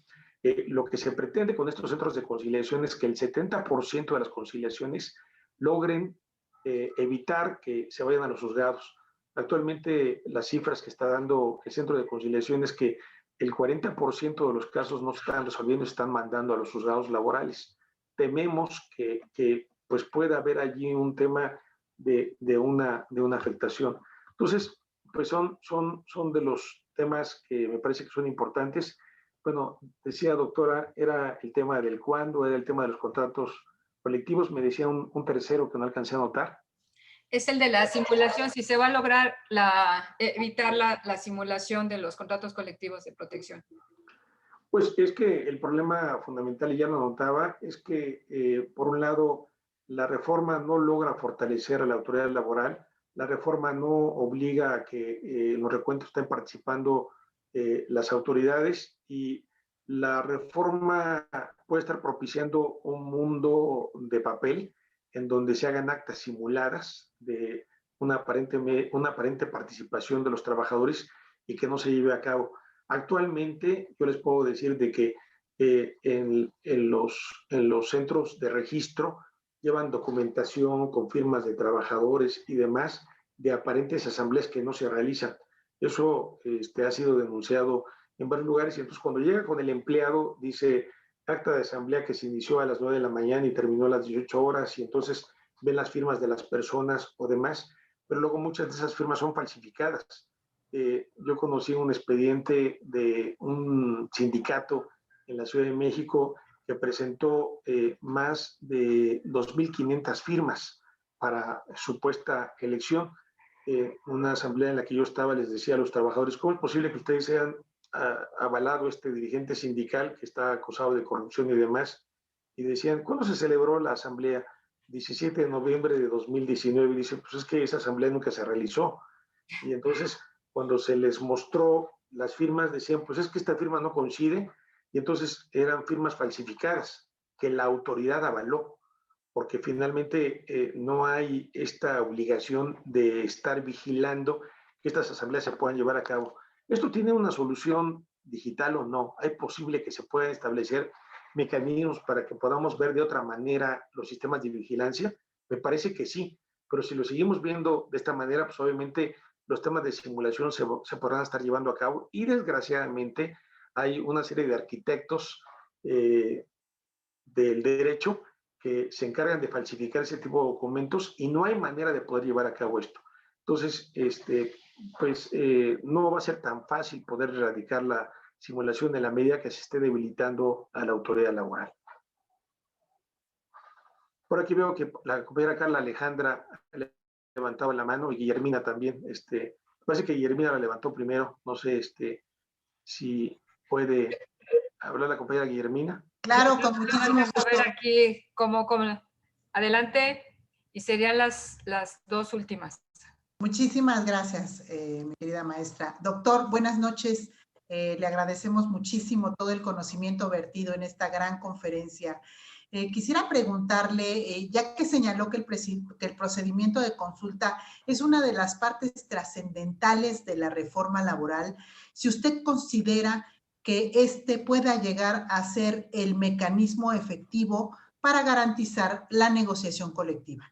[SPEAKER 5] lo que se pretende con estos centros de conciliación es que el 70% de las conciliaciones logren evitar que se vayan a los juzgados. Actualmente las cifras que está dando el centro de conciliación es que el 40% de los casos no se están resolviendo, se están mandando a los juzgados laborales. Tememos que pues pueda haber allí un tema de una afectación. Entonces, pues son de los temas que me parece que son importantes. Bueno, decía doctora, era el tema del cuándo, era el tema de los contratos colectivos. Me decía un tercero que no alcancé a notar.
[SPEAKER 4] Es el de la simulación, si se va a lograr evitar la simulación de los contratos colectivos de protección.
[SPEAKER 5] Pues es que el problema fundamental, y ya lo notaba, es que por un lado la reforma no logra fortalecer a la autoridad laboral, la reforma no obliga a que en los recuentos estén participando las autoridades, y la reforma puede estar propiciando un mundo de papel en donde se hagan actas simuladas de una aparente participación de los trabajadores y que no se lleve a cabo. Actualmente yo les puedo decir de que en los centros de registro llevan documentación con firmas de trabajadores y demás de aparentes asambleas que no se realizan. Eso ha sido denunciado en varios lugares, y entonces cuando llega con el empleado dice acta de asamblea que se inició a las 9 de la mañana y terminó a las 18 horas, y entonces ven las firmas de las personas o demás, pero luego muchas de esas firmas son falsificadas. Yo conocí un expediente de un sindicato en la Ciudad de México que presentó más de 2.500 firmas para supuesta elección. Una asamblea en la que yo estaba les decía a los trabajadores, ¿cómo es posible que ustedes hayan avalado este dirigente sindical que está acusado de corrupción y demás? Y decían, ¿cuándo se celebró la asamblea? 17 de noviembre de 2019. Y dice, pues es que esa asamblea nunca se realizó. Y entonces, cuando se les mostró las firmas, decían, pues es que esta firma no coincide, y entonces eran firmas falsificadas que la autoridad avaló, porque finalmente no hay esta obligación de estar vigilando que estas asambleas se puedan llevar a cabo. ¿Esto tiene una solución digital o no? ¿Es posible que se puedan establecer mecanismos para que podamos ver de otra manera los sistemas de vigilancia? Me parece que sí, pero si lo seguimos viendo de esta manera, pues obviamente los temas de simulación se podrán estar llevando a cabo, y desgraciadamente hay una serie de arquitectos del derecho que se encargan de falsificar ese tipo de documentos, y no hay manera de poder llevar a cabo esto. Entonces, no va a ser tan fácil poder erradicar la simulación en la medida que se esté debilitando a la autoridad laboral. Por aquí veo que la compañera Carla Alejandra levantaba la mano, y Guillermina también. Parece que Guillermina la levantó primero. No sé si puede hablar la compañera Guillermina.
[SPEAKER 8] Claro, con muchísimo gusto.
[SPEAKER 4] A ver aquí cómo. Adelante, y serían las dos últimas.
[SPEAKER 8] Muchísimas gracias, mi querida maestra. Doctor, buenas noches. Le agradecemos muchísimo todo el conocimiento vertido en esta gran conferencia. Quisiera preguntarle, ya que señaló que el procedimiento de consulta es una de las partes trascendentales de la reforma laboral, si usted considera que pueda llegar a ser el mecanismo efectivo para garantizar la negociación colectiva.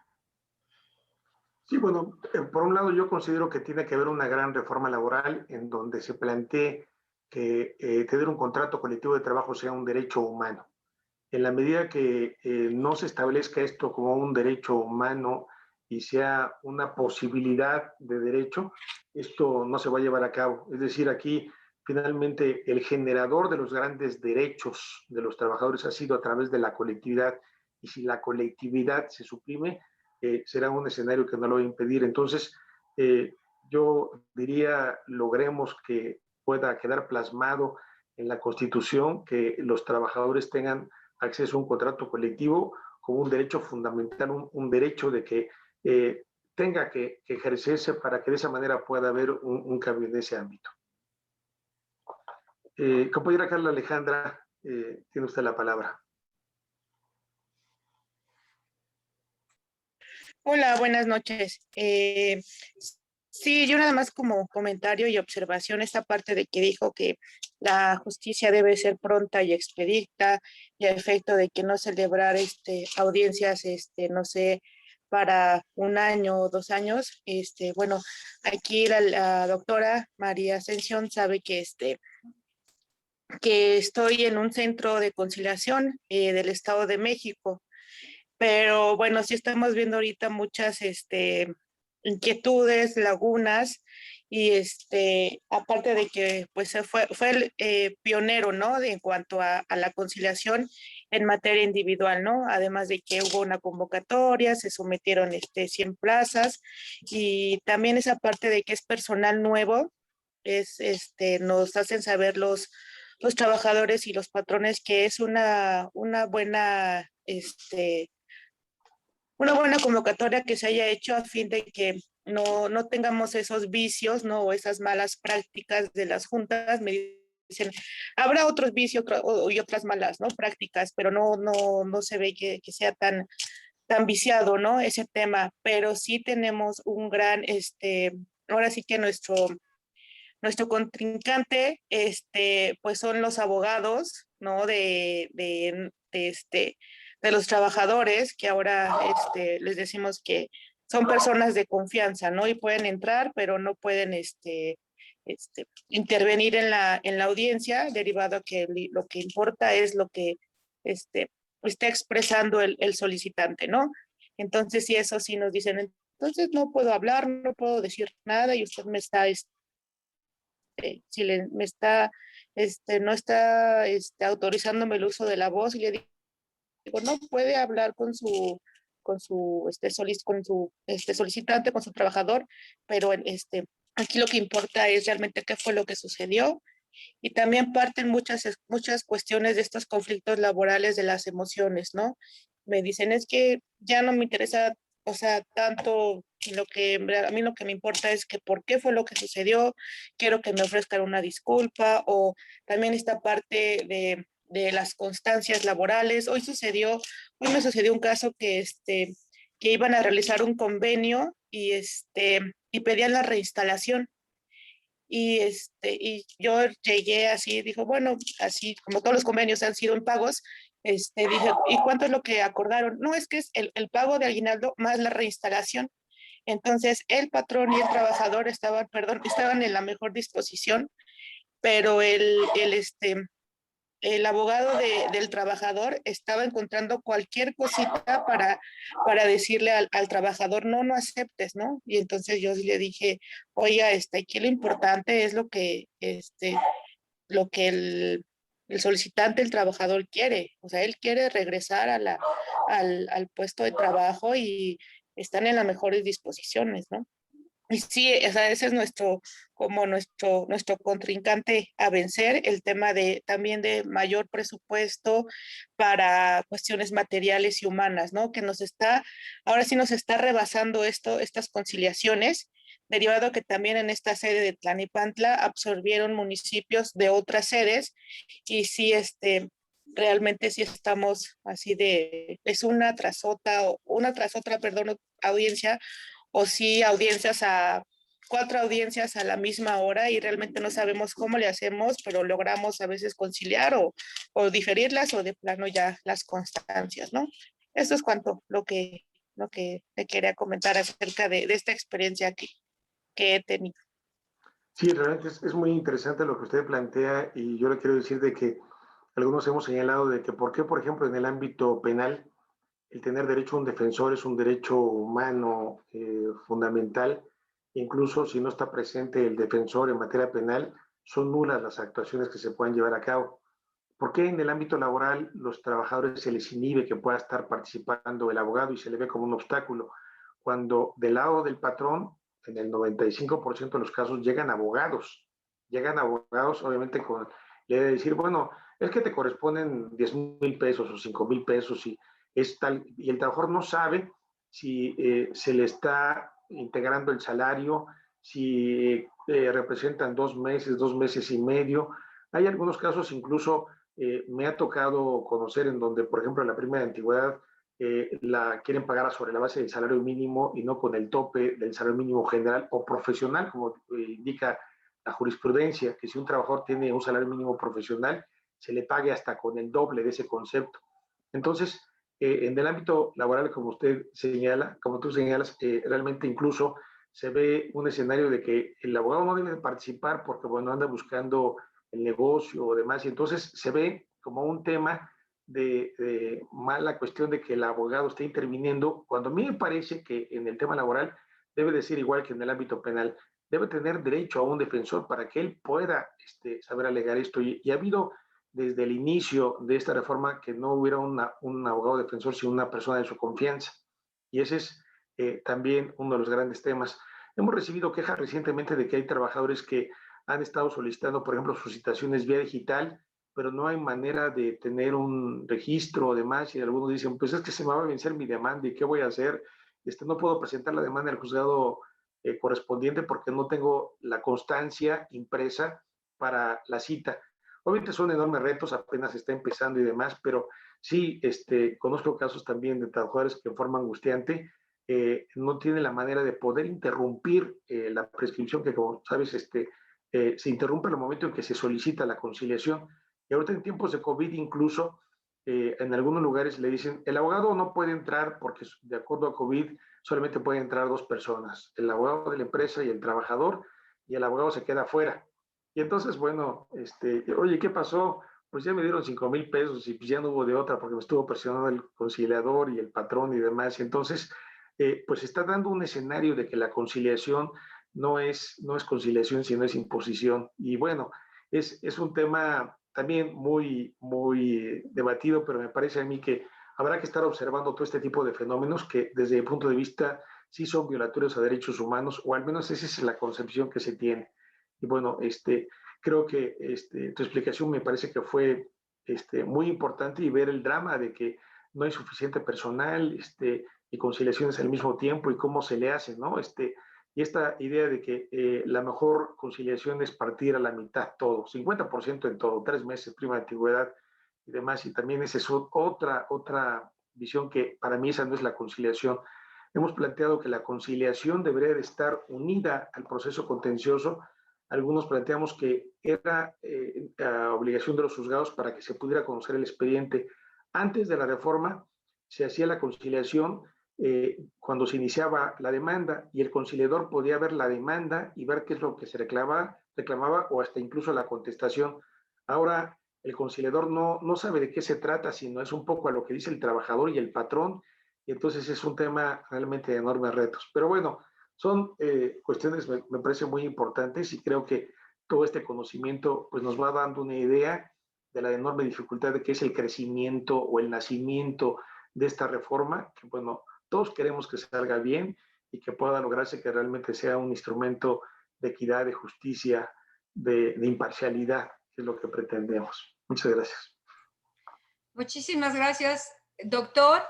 [SPEAKER 5] Sí, bueno, por un lado yo considero que tiene que haber una gran reforma laboral en donde se plantee que tener un contrato colectivo de trabajo sea un derecho humano. En la medida que no se establezca esto como un derecho humano y sea una posibilidad de derecho, esto no se va a llevar a cabo. Es decir, aquí finalmente el generador de los grandes derechos de los trabajadores ha sido a través de la colectividad, y si la colectividad se suprime, será un escenario que no lo va a impedir. Entonces, yo diría, logremos que pueda quedar plasmado en la Constitución que los trabajadores tengan acceso a un contrato colectivo como un derecho fundamental, un derecho de que tenga que ejercerse para que de esa manera pueda haber un cambio en ese ámbito. Compañera Carla Alejandra, tiene usted la palabra.
[SPEAKER 9] Hola, buenas noches. Sí, yo nada más como comentario y observación esta parte de que dijo que la justicia debe ser pronta y expedita, y a efecto de que no celebrar audiencias, no sé, para 1 año o 2 años. Bueno, aquí la doctora María Ascensión sabe que estoy en un centro de conciliación del Estado de México, pero bueno, sí estamos viendo ahorita muchas inquietudes, lagunas, y aparte de que pues fue el pionero, ¿no? En cuanto a la conciliación en materia individual, ¿no? Además de que hubo una convocatoria, se sometieron 100 plazas y también esa parte de que es personal nuevo, nos hacen saber los trabajadores y los patrones que es una buena, una buena convocatoria que se haya hecho a fin de que no tengamos esos vicios, ¿no? O esas malas prácticas de las juntas. Me dicen, habrá otros vicios y otras malas, ¿no? Prácticas, pero no se ve que sea tan viciado, ¿no? Ese tema, pero sí tenemos un gran, ahora sí que nuestro contrincante, pues son los abogados, ¿no? De los trabajadores, que ahora les decimos que son personas de confianza, ¿no? Y pueden entrar, pero no pueden intervenir en la audiencia, derivado a que lo que importa es lo que está expresando el solicitante, ¿no? Entonces, si eso sí nos dicen, entonces no puedo hablar, no puedo decir nada y usted me está si me está, no está autorizándome el uso de la voz, y le digo, no puede hablar con su solicitante, con su trabajador, pero aquí lo que importa es realmente qué fue lo que sucedió. Y también parten muchas cuestiones de estos conflictos laborales de las emociones, ¿no? Me dicen, es que ya no me interesa, o sea, tanto a mí lo que me importa es que por qué fue lo que sucedió, quiero que me ofrezcan una disculpa, o también esta parte de las constancias laborales. Hoy me sucedió un caso que iban a realizar un convenio y pedían la reinstalación. Y yo llegué así, dijo, bueno, así como todos los convenios han sido impagos, dije, ¿y cuánto es lo que acordaron? No, es que es el pago de aguinaldo más la reinstalación. Entonces, el patrón y el trabajador estaban en la mejor disposición, pero el abogado del trabajador estaba encontrando cualquier cosita para decirle al trabajador, no aceptes, ¿no? Y entonces yo le dije, oiga, aquí lo importante es lo que el solicitante, el trabajador quiere. O sea, él quiere regresar al puesto de trabajo y están en las mejores disposiciones, ¿no? Y sí, o sea, ese es nuestro contrincante a vencer, el tema también de mayor presupuesto para cuestiones materiales y humanas, ¿no? Ahora sí nos está rebasando estas conciliaciones, derivado que también en esta sede de Tlanepantla absorbieron municipios de otras sedes, y sí, realmente sí estamos así es una tras otra, perdón, audiencia, o sí audiencias 4 audiencias a la misma hora, y realmente no sabemos cómo le hacemos, pero logramos a veces conciliar o diferirlas, o de plano ya las constancias, ¿no? Esto es lo que te quería comentar acerca de esta experiencia que he tenido.
[SPEAKER 5] Sí, realmente es muy interesante lo que usted plantea, y yo le quiero decir de que algunos hemos señalado de que por qué, por ejemplo, en el ámbito penal, el tener derecho a un defensor es un derecho humano fundamental. Incluso si no está presente el defensor en materia penal, son nulas las actuaciones que se puedan llevar a cabo. ¿Por qué en el ámbito laboral los trabajadores se les inhibe que pueda estar participando el abogado y se le ve como un obstáculo? Cuando del lado del patrón, en el 95% de los casos llegan abogados, obviamente con le de decir, bueno, es que te corresponden 10,000 pesos o 5,000 pesos, y es tal, y el trabajador no sabe si se le está integrando el salario, si representan 2 meses, 2 meses y medio. Hay algunos casos, incluso me ha tocado conocer, en donde, por ejemplo, la prima de antigüedad la quieren pagar sobre la base del salario mínimo y no con el tope del salario mínimo general o profesional, como indica la jurisprudencia, que si un trabajador tiene un salario mínimo profesional, se le pague hasta con el doble de ese concepto. Entonces, en el ámbito laboral, como tú señalas, realmente incluso se ve un escenario de que el abogado no debe participar porque, bueno, anda buscando el negocio o demás, y entonces se ve como un tema de mala cuestión de que el abogado esté interviniendo, cuando a mí me parece que en el tema laboral debe de ser igual que en el ámbito penal. debe tener derecho a un defensor para que él pueda saber alegar esto. Y ha habido desde el inicio de esta reforma que no hubiera un abogado defensor, sino una persona de su confianza. Y ese es también uno de los grandes temas. Hemos recibido quejas recientemente de que hay trabajadores que han estado solicitando, por ejemplo, sus citaciones vía digital, pero no hay manera de tener un registro o demás, y algunos dicen, pues es que se me va a vencer mi demanda, ¿y qué voy a hacer? No puedo presentar la demanda al juzgado correspondiente porque no tengo la constancia impresa para la cita. Obviamente son enormes retos, apenas está empezando y demás, pero sí conozco casos también de trabajadores que en forma angustiante no tienen la manera de poder interrumpir la prescripción que, como sabes, se interrumpe en el momento en que se solicita la conciliación. Y ahorita en tiempos de COVID incluso, en algunos lugares le dicen, el abogado no puede entrar porque de acuerdo a COVID solamente pueden entrar 2 personas, el abogado de la empresa y el trabajador, y el abogado se queda fuera. Y entonces, bueno, oye, ¿qué pasó? Pues ya me dieron 5,000 pesos y pues ya no hubo de otra porque me estuvo presionando el conciliador y el patrón y demás. Y entonces, pues está dando un escenario de que la conciliación no es conciliación, sino es imposición. Y bueno, es un tema también muy, muy debatido, pero me parece a mí que habrá que estar observando todo este tipo de fenómenos que desde mi punto de vista sí son violatorios a derechos humanos, o al menos esa es la concepción que se tiene. Y bueno, creo que tu explicación me parece que fue muy importante, y ver el drama de que no hay suficiente personal y conciliaciones al mismo tiempo y cómo se le hace, ¿no? Y esta idea de que la mejor conciliación es partir a la mitad todo, 50% en todo, 3 meses, prima de antigüedad y demás. Y también esa es otra visión que para mí esa no es la conciliación. Hemos planteado que la conciliación debería de estar unida al proceso contencioso. Algunos planteamos que era obligación de los juzgados para que se pudiera conocer el expediente. Antes de la reforma se hacía la conciliación cuando se iniciaba la demanda, y el conciliador podía ver la demanda y ver qué es lo que se reclamaba o hasta incluso la contestación. Ahora el conciliador no sabe de qué se trata, sino es un poco a lo que dice el trabajador y el patrón, y entonces es un tema realmente de enormes retos. Pero bueno, son cuestiones, me parecen muy importantes, y creo que todo este conocimiento pues nos va dando una idea de la enorme dificultad de que es el crecimiento o el nacimiento de esta reforma, que bueno, todos queremos que salga bien y que pueda lograrse, que realmente sea un instrumento de equidad, de justicia, de imparcialidad, que es lo que pretendemos. Muchas gracias.
[SPEAKER 4] Muchísimas gracias, doctor,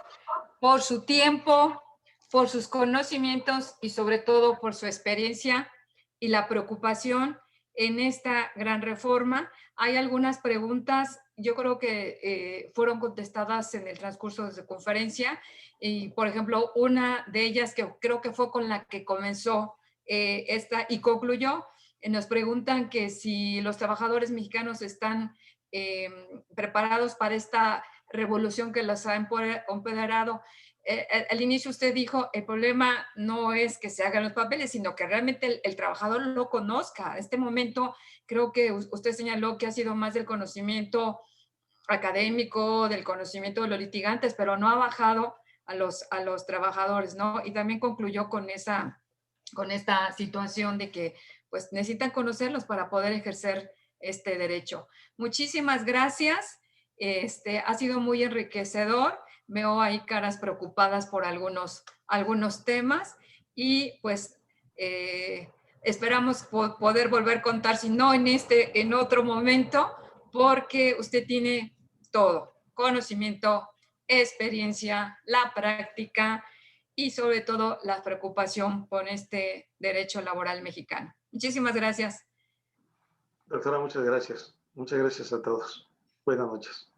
[SPEAKER 4] por su tiempo, por sus conocimientos y sobre todo por su experiencia y la preocupación en esta gran reforma. Hay algunas preguntas, yo creo que fueron contestadas en el transcurso de su conferencia, y por ejemplo, una de ellas que creo que fue con la que comenzó esta y concluyó, nos preguntan que si los trabajadores mexicanos están preparados para esta revolución que los ha empoderado. Al inicio usted dijo, el problema no es que se hagan los papeles, sino que realmente el trabajador lo conozca. En este momento creo que usted señaló que ha sido más del conocimiento académico, del conocimiento de los litigantes, pero no ha bajado a los trabajadores, ¿no? Y también concluyó con esta situación de que pues necesitan conocerlos para poder ejercer este derecho. Muchísimas gracias. Ha sido muy enriquecedor. Veo ahí caras preocupadas por algunos temas, y pues esperamos poder volver a contar, si no en otro momento, porque usted tiene todo, conocimiento, experiencia, la práctica y sobre todo la preocupación por este derecho laboral mexicano. Muchísimas gracias.
[SPEAKER 5] Doctora, muchas gracias. Muchas gracias a todos. Buenas noches.